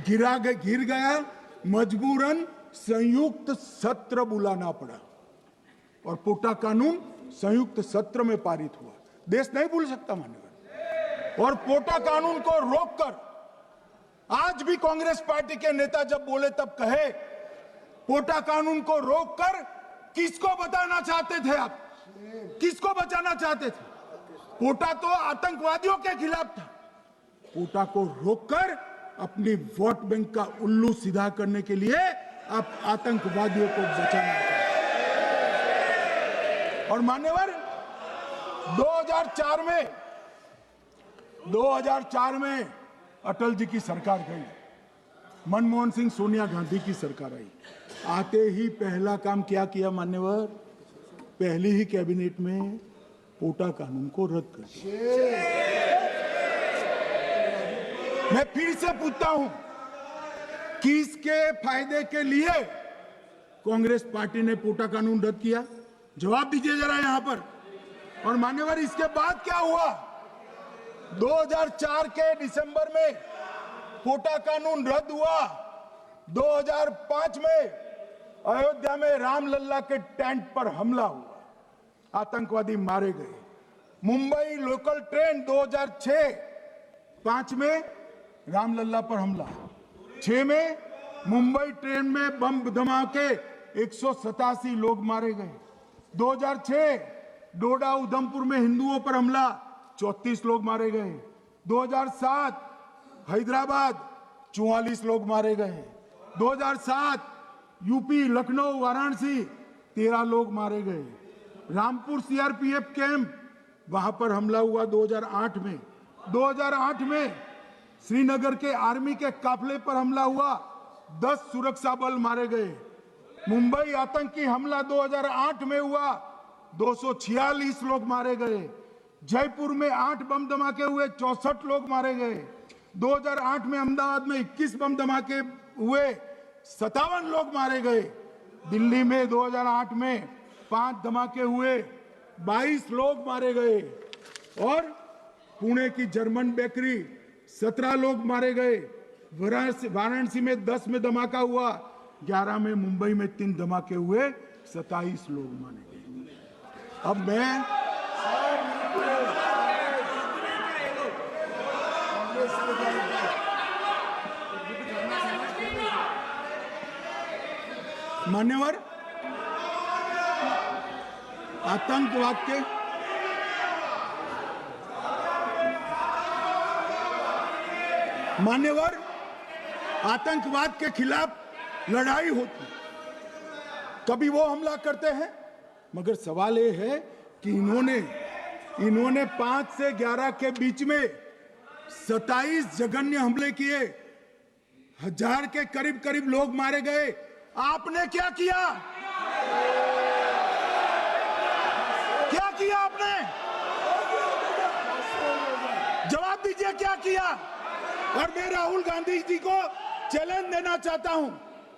गिर गया, मजबूरन संयुक्त सत्र बुलाना पड़ा और पोटा कानून संयुक्त सत्र में पारित हुआ। देश नहीं भूल सकता मान्यवर। और पोटा कानून को रोककर आज भी कांग्रेस पार्टी के नेता जब बोले तब कहे, पोटा कानून को रोककर किसको बताना चाहते थे आप? किसको बचाना चाहते थे? पोटा तो आतंकवादियों के खिलाफ था। पोटा को रोककर अपनी वोट बैंक का उल्लू सीधा करने के लिए आप आतंकवादियों को बचाना चाहते। और मान्यवर, 2004 में अटल जी की सरकार गई, मनमोहन सिंह, सोनिया गांधी की सरकार आई। आते ही पहला काम क्या किया मान्यवर? पहली ही कैबिनेट में पोटा कानून को रद्द कर दिया। मैं फिर से पूछता हूं, किसके फायदे के लिए कांग्रेस पार्टी ने पोटा कानून रद्द किया? जवाब दीजिए जरा यहां पर। और मान्यवर, इसके बाद क्या हुआ? 2004 के दिसंबर में पोटा कानून रद्द हुआ। 2005 में अयोध्या में रामलल्ला के टेंट पर हमला हुआ, आतंकवादी मारे गए। मुंबई लोकल ट्रेन 2005 में रामलल्ला पर हमला, 6 में मुंबई ट्रेन में बम धमाके, 187 लोग मारे गए। 2006 डोडा उधमपुर में हिंदुओं पर हमला, 34 लोग मारे गए। 2007 हैदराबाद 44 लोग मारे गए। 2007 यूपी लखनऊ वाराणसी 13 लोग मारे गए। रामपुर सीआरपीएफ कैंप वहां पर हमला हुआ 2008 में। 2008 में श्रीनगर के आर्मी के काफिले पर हमला हुआ, 10 सुरक्षा बल मारे गए। मुंबई आतंकी हमला 2008 में हुआ, 246 लोग मारे गए। जयपुर में 8 बम धमाके हुए, 64 लोग मारे गए। 2008 में अहमदाबाद में 21 बम धमाके हुए, 57 लोग मारे गए। दिल्ली में 2008 में 5 धमाके हुए, 22 लोग मारे गए। और पुणे की जर्मन बेकरी 17 लोग मारे गए। वाराणसी में 10 में धमाका हुआ, 11 में मुंबई में 3 धमाके हुए, 27 लोग मारे गए। अब मैं मान्यवर आतंकवाद के खिलाफ लड़ाई होती, कभी वो हमला करते हैं, मगर सवाल ये है कि इन्होंने 5 से 11 के बीच में 27 जघन्य हमले किए, 1000 के करीब करीब लोग मारे गए। आपने क्या किया? क्या किया आपने? जवाब दीजिए, क्या किया? और मैं राहुल गांधी जी को चैलेंज देना चाहता हूं,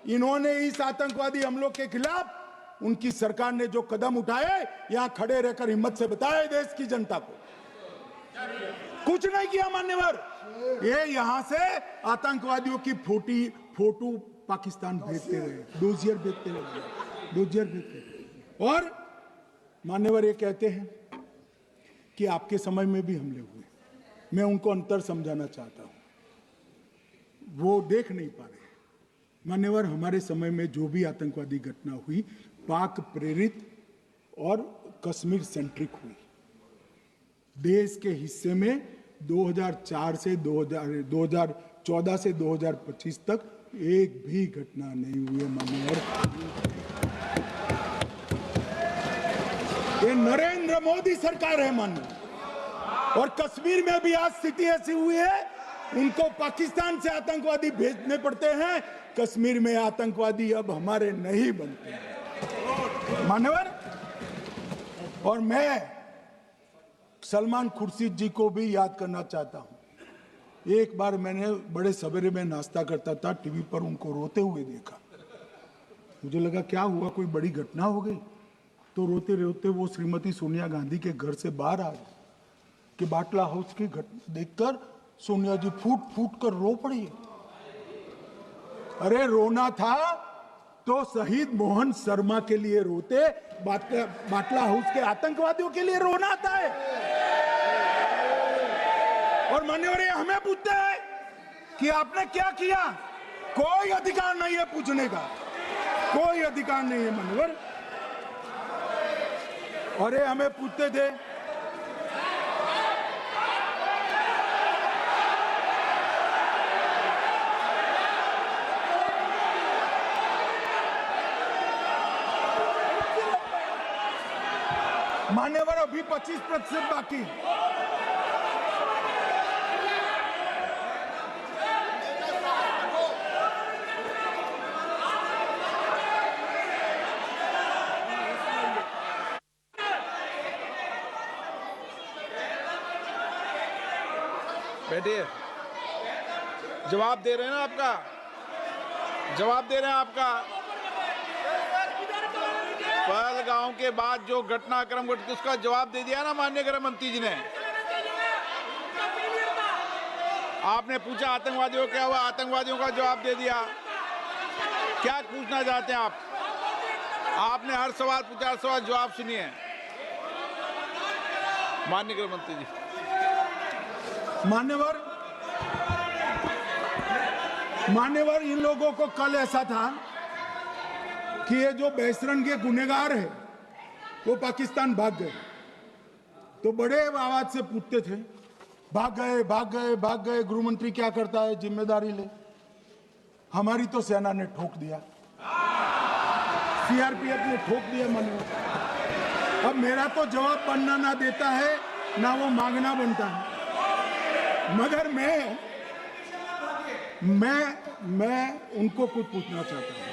इन्होंने इस आतंकवादी हमलों के खिलाफ उनकी सरकार ने जो कदम उठाए, यहां खड़े रहकर हिम्मत से बताए देश की जनता को। कुछ नहीं किया मान्यवर। ये यहां से आतंकवादियों की फोटो पाकिस्तान भेजते रहे, डोजियर भेजते रहे। और मान्यवर ये कहते हैं कि आपके समय में भी हमले हुए। मैं उनको अंतर समझाना चाहता हूं, वो देख नहीं पा रहे। मान्यवर, हमारे समय में जो भी आतंकवादी घटना हुई, पाक प्रेरित और कश्मीर सेंट्रिक हुई। देश के हिस्से में 2014 से 2025 तक एक भी घटना नहीं हुई है मान्यवर। ये नरेंद्र मोदी सरकार है मान्यवर। और कश्मीर में भी आज स्थिति ऐसी हुई है, उनको पाकिस्तान से आतंकवादी भेजने पड़ते हैं। कश्मीर में आतंकवादी अब हमारे नहीं बनते हैं मान्यवर। और मैं सलमान खुर्शीद जी को भी याद करना चाहता हूं। एक बार मैंने बड़े सवेरे में नाश्ता करता था, टीवी पर उनको रोते हुए देखा। मुझे लगा क्या हुआ, कोई बड़ी घटना हो गई। तो रोते रोते वो श्रीमती सोनिया गांधी के घर से बाहर आ गए कि बाटला हाउस की घटना देखकर सोनिया जी फूट फूट कर रो पड़ी। अरे रोना था तो शहीद मोहन शर्मा के लिए रोते, बाटला हाउस के आतंकवादियों के लिए रोना आता है। और मान्यवर ये हमें पूछते हैं कि आपने क्या किया। कोई अधिकार नहीं है पूछने का, कोई अधिकार नहीं है मान्यवर। और ये हमें पूछते थे मान्यवर, अभी 25% बाकी। बैठिए, जवाब दे रहे हैं ना आपका, जवाब दे रहे हैं आपका। पहलगांव के बाद जो घटनाक्रम घटित उसका जवाब दे दिया ना माननीय गृह मंत्री जी ने। आपने पूछा आतंकवादियों क्या हुआ, आतंकवादियों का जवाब दे दिया। क्या पूछना चाहते हैं आप? आपने हर सवाल पूछा, हर सवाल जवाब सुनिए माननीय गृह मंत्री जी। मान्यवर, इन लोगों को कल ऐसा था कि ये जो बेसरन के गुनेगार है वो पाकिस्तान भाग गए, तो बड़े आवाज से पूछते थे भाग गए भाग गए भाग गए, गृह मंत्री क्या करता है, जिम्मेदारी ले। हमारी तो सेना ने ठोक दिया, सीआरपीएफ ने ठोक दिया मन। अब मेरा तो जवाब बनना ना देता है ना वो मांगना बनता है, मगर मैं उनको कुछ पूछना चाहता हूं।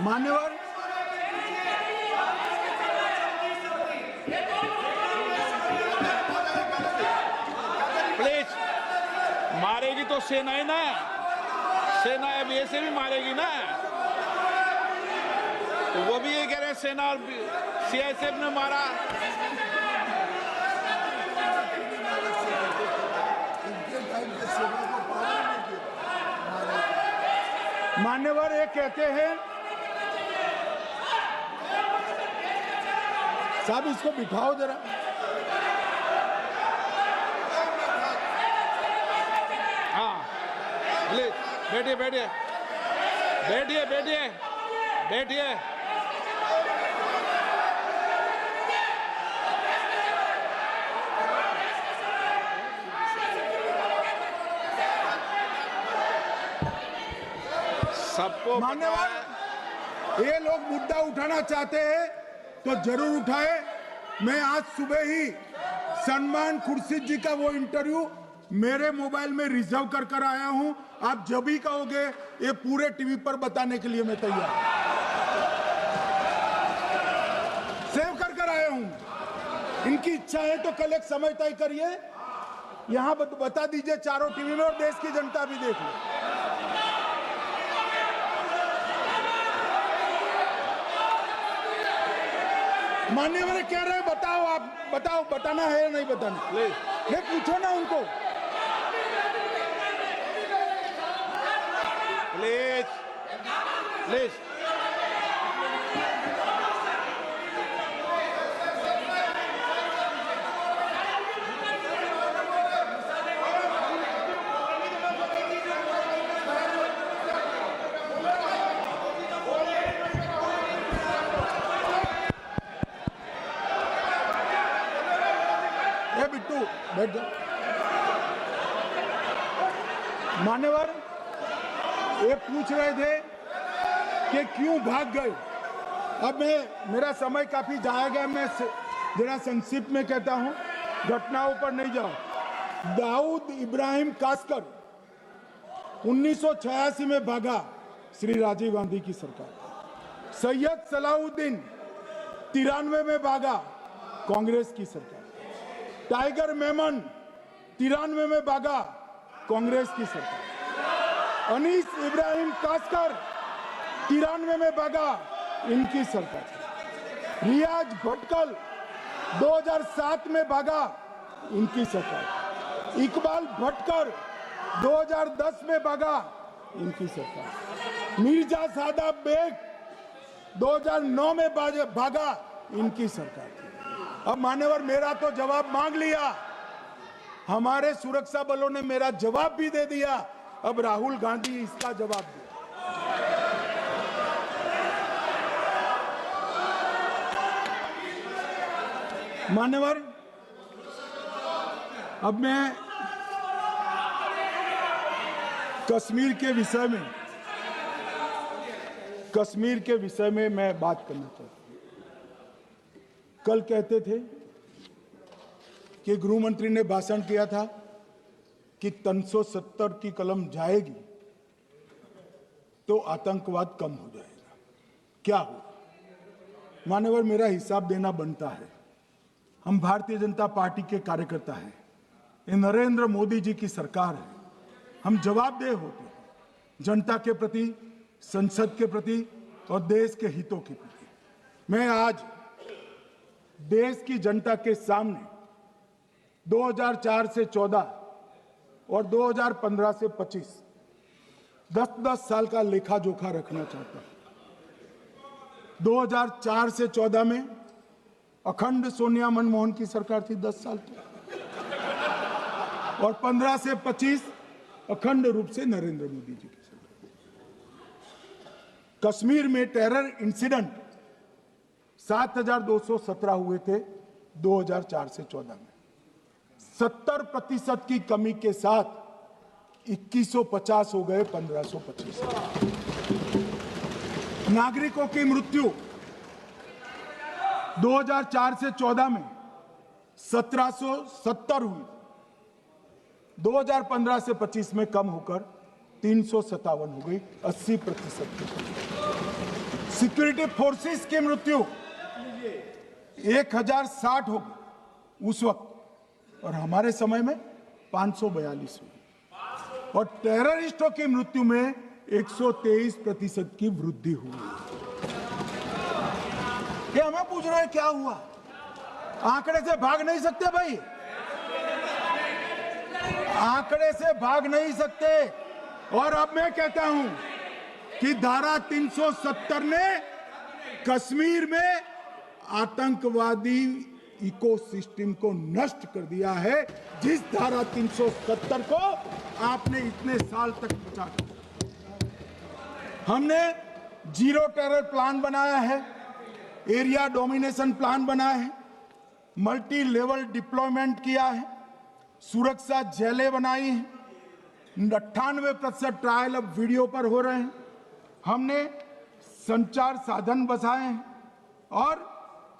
मान्यवर, प्लीज, मारेगी तो सेना ही ना, सेना अब ऐसे भी मारेगी ना, तो वो भी ये कह रहे हैं सेना और सीआईएसएफ ने मारा। मान्यवर ये कहते हैं, साहब इसको बिठाओ जरा। हाँ प्लीज बैठिए बैठिए बैठिए बैठिए बैठिए। सबको मान्यवर, ये लोग मुद्दा उठाना चाहते हैं तो जरूर उठाए। मैं आज सुबह ही सलमान खुर्शीद जी का वो इंटरव्यू मेरे मोबाइल में रिजर्व कर आया हूं। आप जब भी कहोगे ये पूरे टीवी पर बताने के लिए मैं तैयार सेव कर आया हूं। इनकी इच्छा है तो कल एक समय तय करिए, यहां बता दीजिए चारों टीवी में, और देश की जनता भी देख ले। मान्यवर कह रहे हैं बताओ, आप बताओ, बताना है या नहीं बताना, ले पूछो ना उनको। प्लीज प्लीज बिट्टू बैठ जा। मान्यवर ये पूछ रहे थे कि क्यों भाग गए। अब मेरा समय काफी जाएगा, मैं जरा संक्षिप्त में कहता हूं, घटनाओं पर नहीं जाऊं। दाऊद इब्राहिम कासकर 1986 में भागा, श्री राजीव गांधी की सरकार। सैयद सलाउद्दीन 93 में भागा, कांग्रेस की सरकार। टाइगर मेमन 93 में भागा, कांग्रेस की सरकार। अनीस इब्राहिम कासकर 93 में भागा, इनकी सरकार। रियाज भटकल 2007 में भागा, इनकी सरकार। इकबाल भटकर 2010 में भागा, इनकी सरकार। मिर्जा सादाब बेग 2009 में भागा, इनकी सरकार। अब मान्यवर मेरा तो जवाब मांग लिया, हमारे सुरक्षा बलों ने मेरा जवाब भी दे दिया, अब राहुल गांधी इसका जवाब दे। मान्यवर अब मैं कश्मीर के विषय में मैं बात करना चाहता हूं। कल कहते थे कि गृह मंत्री ने भाषण किया था कि 370 की कलम जाएगी तो आतंकवाद कम हो जाएगा। क्या हो मान्यवर, मेरा हिसाब देना बनता है। हम भारतीय जनता पार्टी के कार्यकर्ता हैं, ये नरेंद्र मोदी जी की सरकार है, हम जवाबदेह होते हैं जनता के प्रति, संसद के प्रति और देश के हितों के प्रति। मैं आज देश की जनता के सामने 2004 से 14 और 2015 से 25 10-10 साल का लेखा जोखा रखना चाहता हूं। 2004 से 14 में अखंड सोनिया मनमोहन की सरकार थी 10 साल तक, और 15 से 25 अखंड रूप से नरेंद्र मोदी जी की सरकार। कश्मीर में टेरर इंसिडेंट 7,217 हुए थे 2004 से 14 में। 70% की कमी के साथ 2150 हो गए 1525। नागरिकों की मृत्यु 2004 से 14 में 1770 हुई, 2015 से 25 में कम होकर 357 हो गई, 80%। सिक्योरिटी फोर्सेस की मृत्यु 1060 हो गई उस वक्त, और हमारे समय में 542 हुई, और टेररिस्टों की मृत्यु में 123% की वृद्धि हुई। ये हमें पूछ रहे हैं क्या हुआ? आंकड़े से भाग नहीं सकते भाई, आंकड़े से भाग नहीं सकते। और अब मैं कहता हूं कि धारा 370 ने कश्मीर में आतंकवादी इकोसिस्टम को नष्ट कर दिया है, जिस धारा 370 को आपने इतने साल तक बचा कर। हमने जीरो टेरर प्लान बनाया है, एरिया डोमिनेशन प्लान बनाया है, मल्टी लेवल डिप्लॉयमेंट किया है, सुरक्षा जेलें बनाई हैं, 98% ट्रायल अब वीडियो पर हो रहे हैं। हमने संचार साधन बसाए हैं और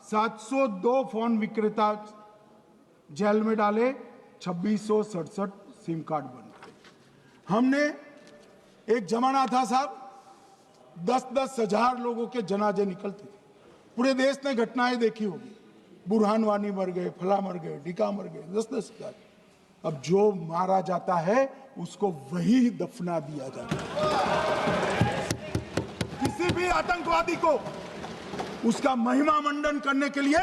702 फोन विक्रेता जेल में डाले, 2667 सिम कार्ड बन गए। हमने एक जमाना था साहब 10-10 हजार लोगों के जनाजे निकलते थे, पूरे देश ने घटनाएं देखी होगी, बुरहान वानी मर गए, फला मर गए, ढिका मर गए, 10-10 हजार। अब जो मारा जाता है उसको वही दफना दिया जाता है। किसी भी आतंकवादी को उसका महिमा मंडन करने के लिए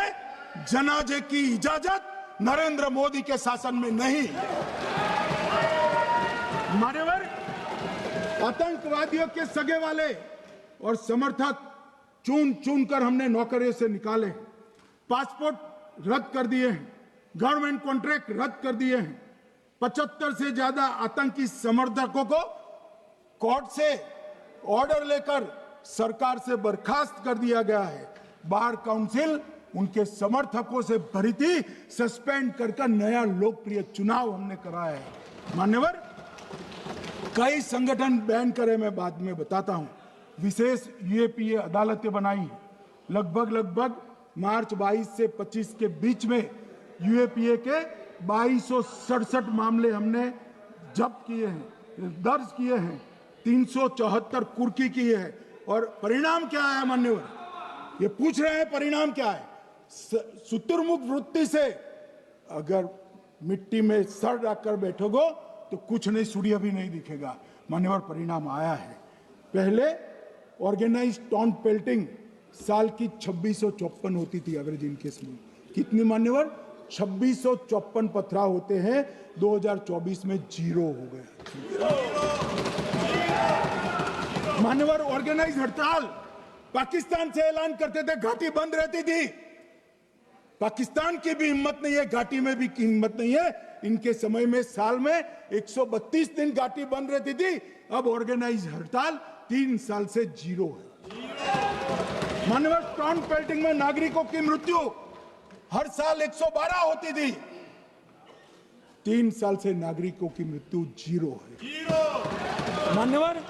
जनाजे की इजाजत नरेंद्र मोदी के शासन में नहीं। मान्यवर, आतंकवादियों के सगे वाले और समर्थक चुन चुन कर हमने नौकरियों से निकाले, पासपोर्ट रद्द कर दिए हैं, गवर्नमेंट कॉन्ट्रैक्ट रद्द कर दिए हैं, 75 से ज्यादा आतंकी समर्थकों को कोर्ट से ऑर्डर लेकर सरकार से बर्खास्त कर दिया गया है। बार काउंसिल उनके समर्थकों से भरी थी, सस्पेंड कर नया लोकप्रिय चुनाव हमने कराया है। मान्यवर, कई संगठन बैन करे, मैं बाद में बताता हूं। विशेष यूएपीए अदालतें बनाई हैं, लगभग मार्च 22 से 25 के बीच में यूएपीए के 2267 मामले हमने जब्त किए हैं, दर्ज किए हैं, 374 कुर्की की है। और परिणाम क्या है मान्यवर? ये पूछ रहे हैं परिणाम क्या है? शुतुरमुख वृत्ति से अगर मिट्टी में सर रखकर बैठोगे तो कुछ नहीं, सूर्य भी नहीं दिखेगा। मान्यवर, परिणाम आया है। पहले ऑर्गेनाइज्ड टॉन्ट पेल्टिंग साल की 2654 होती थी एवरेज इनकेस में। कितनी मान्यवर? 2654 पथराव होते हैं, 2024 में 0 हो गए। मान्यवर, ऑर्गेनाइज हड़ताल पाकिस्तान से ऐलान करते थे, घाटी बंद रहती थी। पाकिस्तान की भी हिम्मत नहीं है, घाटी में भी हिम्मत नहीं है। इनके समय में साल में 132 दिन घाटी बंद रहती थी, अब ऑर्गेनाइज हड़ताल 3 साल से 0 है। मान्यवर, टॉन्ट पेल्टिंग में नागरिकों की मृत्यु हर साल 112 होती थी, 3 साल से नागरिकों की मृत्यु 0 है। मान्यवर,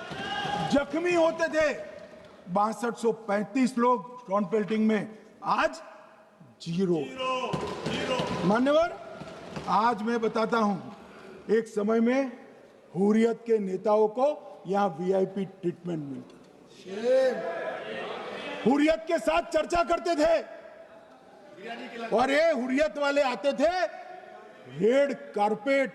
जख्मी होते थे 6235 लोग टॉन्ट पेल्टिंग में, आज 0। मान्यवर, आज मैं बताता हूं, एक समय में हुर्रियत के नेताओं को यहां वीआईपी ट्रीटमेंट मिलती थी, हुर्रियत के साथ चर्चा करते थे, और ये हुर्रियत वाले आते थे, रेड कारपेट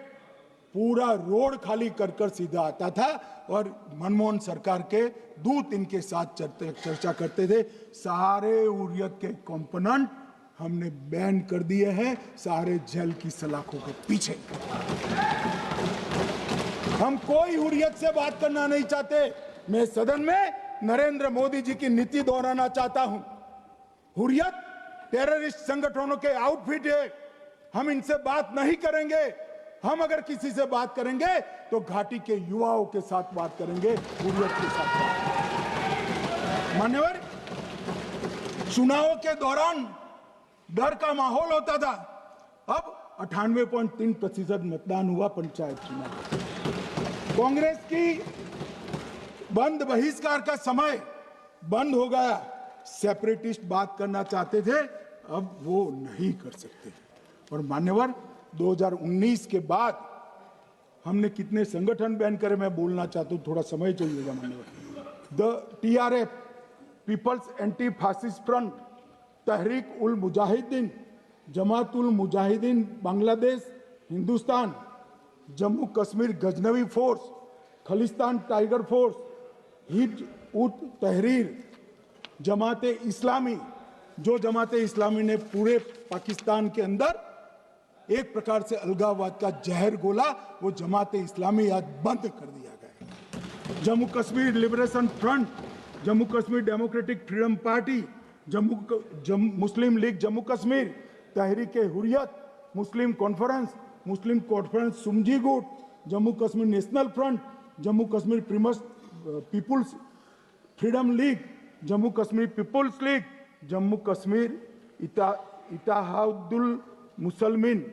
पूरा रोड खाली कर सीधा आता था, और मनमोहन सरकार के दूत इनके साथ चर्चा करते थे। सारे हुर्रियत के कंपोनेंट हमने बैन कर दिए हैं, सारे जेल की सलाखों के पीछे। हम कोई हुर्रियत से बात करना नहीं चाहते। मैं सदन में नरेंद्र मोदी जी की नीति दोहराना चाहता हूं। हुर्रियत टेररिस्ट संगठनों के आउटफिट है, हम इनसे बात नहीं करेंगे। हम अगर किसी से बात करेंगे तो घाटी के युवाओं के साथ बात करेंगे, हुर्रियत के साथ बात। मान्यवर, चुनाव के दौरान डर का माहौल होता था, अब 98.3% मतदान हुआ पंचायत चुनाव। कांग्रेस की बंद बहिष्कार का समय बंद हो गया। सेपरेटिस्ट बात करना चाहते थे, अब वो नहीं कर सकते। और मान्यवर, 2019 के बाद हमने कितने संगठन बैन करे, मैं बोलना चाहता हूं, थोड़ा समय चाहिएगा मान्यवर। The TRF, people's anti fascist front, Tehreek ul Mujahideen, Jamaat ul Mujahideen Bangladesh Hindustan, Jammu Kashmir Ghaznavi force, Khalistan tiger force, Hizb ut Tahrir, जमाते इस्लामी, जो जमाते इस्लामी ने पूरे पाकिस्तान के अंदर एक प्रकार से अलगाववाद का जहर घोला, वो जमाते इस्लामी आज बंद कर दिया गया। Jammu Kashmir liberation front, Jammu Kashmir democratic freedom party, Muslim league Jammu Kashmir, Tehreek Hurriyat, Muslim conference Sumji गुट, Jammu Kashmir national front, Jammu Kashmir peoples freedom league, Jammu Kashmir peoples league, Jammu Kashmir Ittehadul Musalman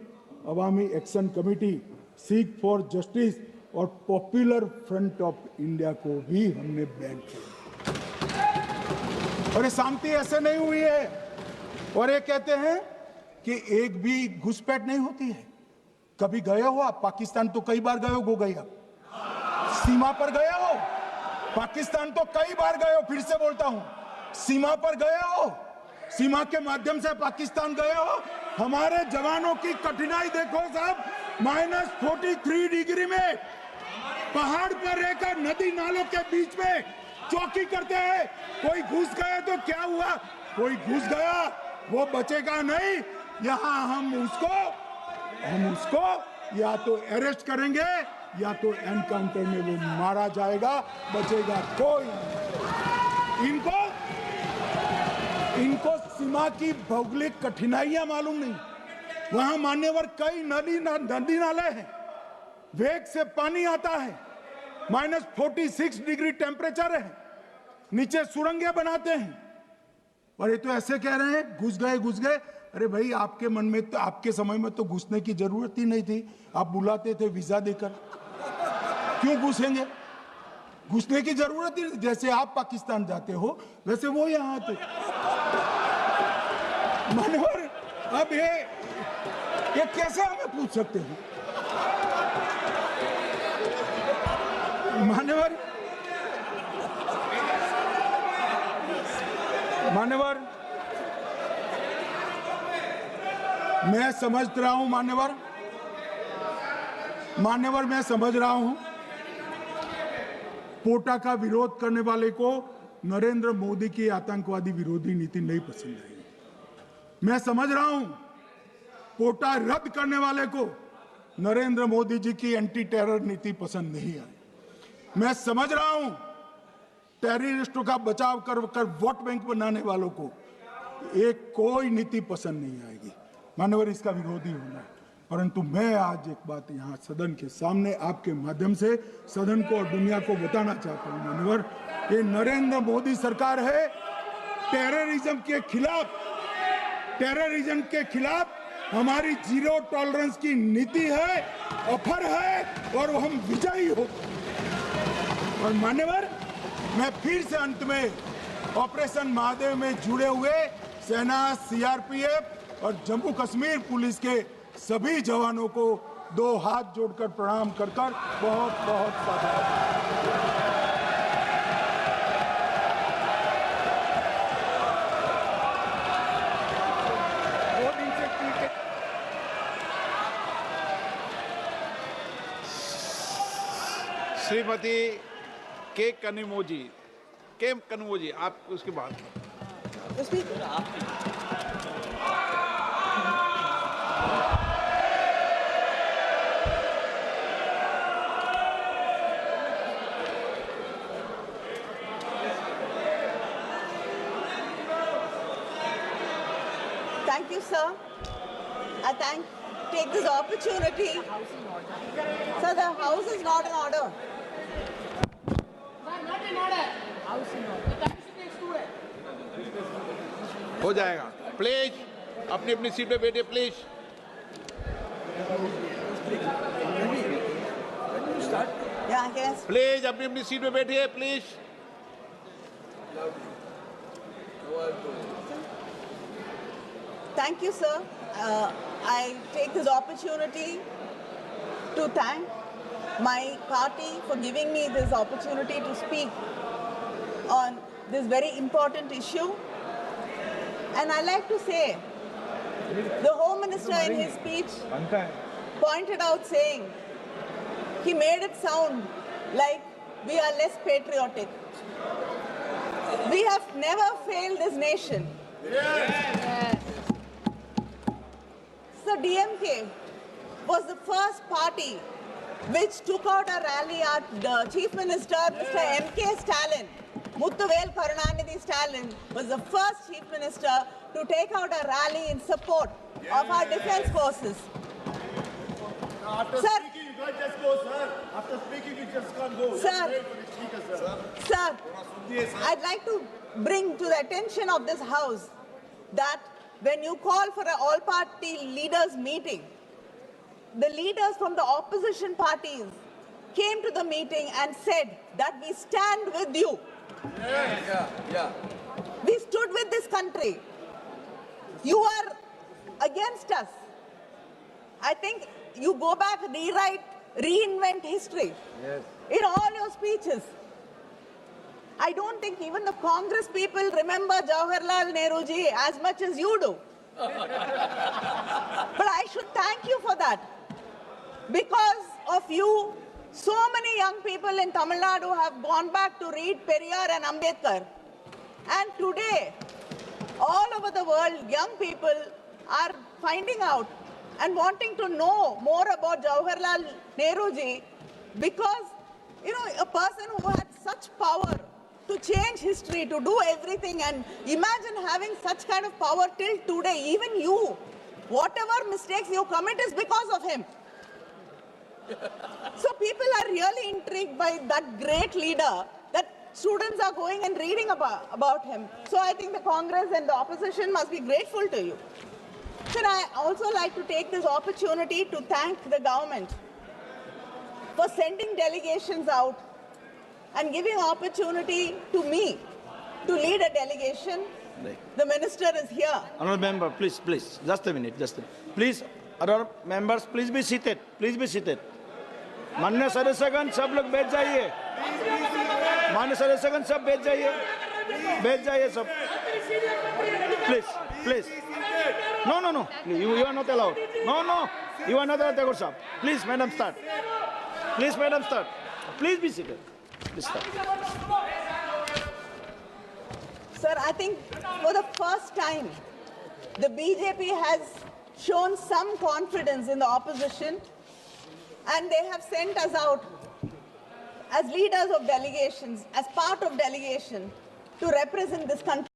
Awami action committee, Sikhs for justice और पॉपुलर फ्रंट ऑफ इंडिया को भी हमने बैन किया। और ये शांति ऐसे नहीं हुई है। और ये कहते हैं कि एक भी घुसपैठ नहीं होती है। कभी गए हो आप पाकिस्तान? तो कई बार गए हो गोगैया, सीमा पर गए हो? पाकिस्तान तो कई बार गए हो, फिर से बोलता हूं, सीमा पर गए हो, सीमा के माध्यम से पाकिस्तान गए हो? हमारे जवानों की कठिनाई देखो साहब, -43 डिग्री में पहाड़ पर रहकर नदी नालों के बीच में चौकी करते हैं। कोई घुस गया तो क्या हुआ? कोई घुस गया, वो बचेगा नहीं। यहां हम उसको या तो अरेस्ट करेंगे या तो एनकाउंटर में वो मारा जाएगा, बचेगा कोई नहीं। इनको सीमा की भौगोलिक कठिनाइयां मालूम नहीं। वहां मान्यवर कई नदी नाले हैं, वेग से पानी आता है, -46 डिग्री टेम्परेचर है, नीचे सुरंगें बनाते हैं। और ये तो ऐसे कह रहे हैं घुस गए। अरे भाई, आपके मन में तो, आपके समय में तो घुसने की जरूरत ही नहीं थी। आप बुलाते थे वीजा देकर, क्यों घुसेंगे? घुसने की जरूरत ही नहीं। जैसे आप पाकिस्तान जाते हो वैसे वो यहाँ आते। मान्यवर, अब ये कैसे हमें पूछ सकते हैं? मान्यवर, मैं समझ रहा हूं, मान्यवर मैं समझ रहा हूं, पोटा का विरोध करने वाले को नरेंद्र मोदी की आतंकवादी विरोधी नीति नहीं पसंद आई। मैं समझ रहा हूं, पोटा रद्द करने वाले को नरेंद्र मोदी जी की एंटी टेरर नीति पसंद नहीं आई। मैं समझ रहा हूं, टेररिस्टों का बचाव कर वोट बैंक बनाने वालों को एक कोई नीति पसंद नहीं आएगी। मानवर, इसका विरोधी होना है। परंतु मैं आज एक बात यहाँ सदन के सामने आपके माध्यम से सदन को और दुनिया को बताना चाहता हूँ। मानवर, ये नरेंद्र मोदी सरकार है, टेररिज्म के खिलाफ हमारी जीरो टॉलरेंस की नीति है, ऑफर है, और हम विजयी हो। और मान्यवर, मैं फिर से अंत में ऑपरेशन महादेव में जुड़े हुए सेना, CRPF और जम्मू कश्मीर पुलिस के सभी जवानों को 2 हाथ जोड़कर प्रणाम कर बहुत साधुवाद। श्रीमती के कनमोजी, आप उसके बाद। Thank you, sir. I thank take this opportunity. Sir, the House is not in order. हो जाएगा प्लीज अपनी अपनी सीट पे बैठिए please Yeah, I guess. Please अपनी अपनी सीट पे बैठिए please Thank you, sir. I take this opportunity to thank my party for giving me this opportunity to speak on this very important issue. And I like to say, the Home Minister in his speech pointed out saying, he made it sound like we are less patriotic. We have never failed this nation. So DMK was the first party which took out a rally at the Chief Minister, Mr. M.K. Stalin. Muthuvel Karunanidhi Stalin was the first Chief Minister to take out a rally in support of our defense forces. After Sir. speaking, you can't just go, sir. After speaking, you just can't go. Sir. Wait for the speaker, sir. Sir, I'd like to bring to the attention of this House that when you call for an all-party leaders meeting, the leaders from the opposition parties came to the meeting and said that we stand with you. We stood with this country. You are against us. I think you go back, rewrite, reinvent history in all your speeches. I don't think even the Congress people remember Jawaharlal Nehru ji as much as you do. But I should thank you for that. Because of you, so many young people in Tamil Nadu have gone back to read Periyar and Ambedkar. And today, all over the world, young people are finding out and wanting to know more about Jawaharlal Nehru ji because, you know, a person who had such power to change history, to do everything, and imagine having such kind of power till today, even you, whatever mistakes you commit is because of him. So people are really intrigued by that great leader that students are going and reading about him. So I think the Congress and the opposition must be grateful to you. Sir, I also like to take this opportunity to thank the government for sending delegations out and giving opportunity to me to lead a delegation. The minister is here. Honourable member, please, just a minute, Please, other members, please be seated. माननीय सदस्यगण सब लोग बैठ जाइए माननीय सदस्यगण सब बैठ जाइए सब please no you are not allowed no you are not allowed to go sir please madam start please be seated please start. Sir, I think for the first time the BJP has shown some confidence in the opposition and they have sent us out as leaders of delegations, as part of delegation to represent this country.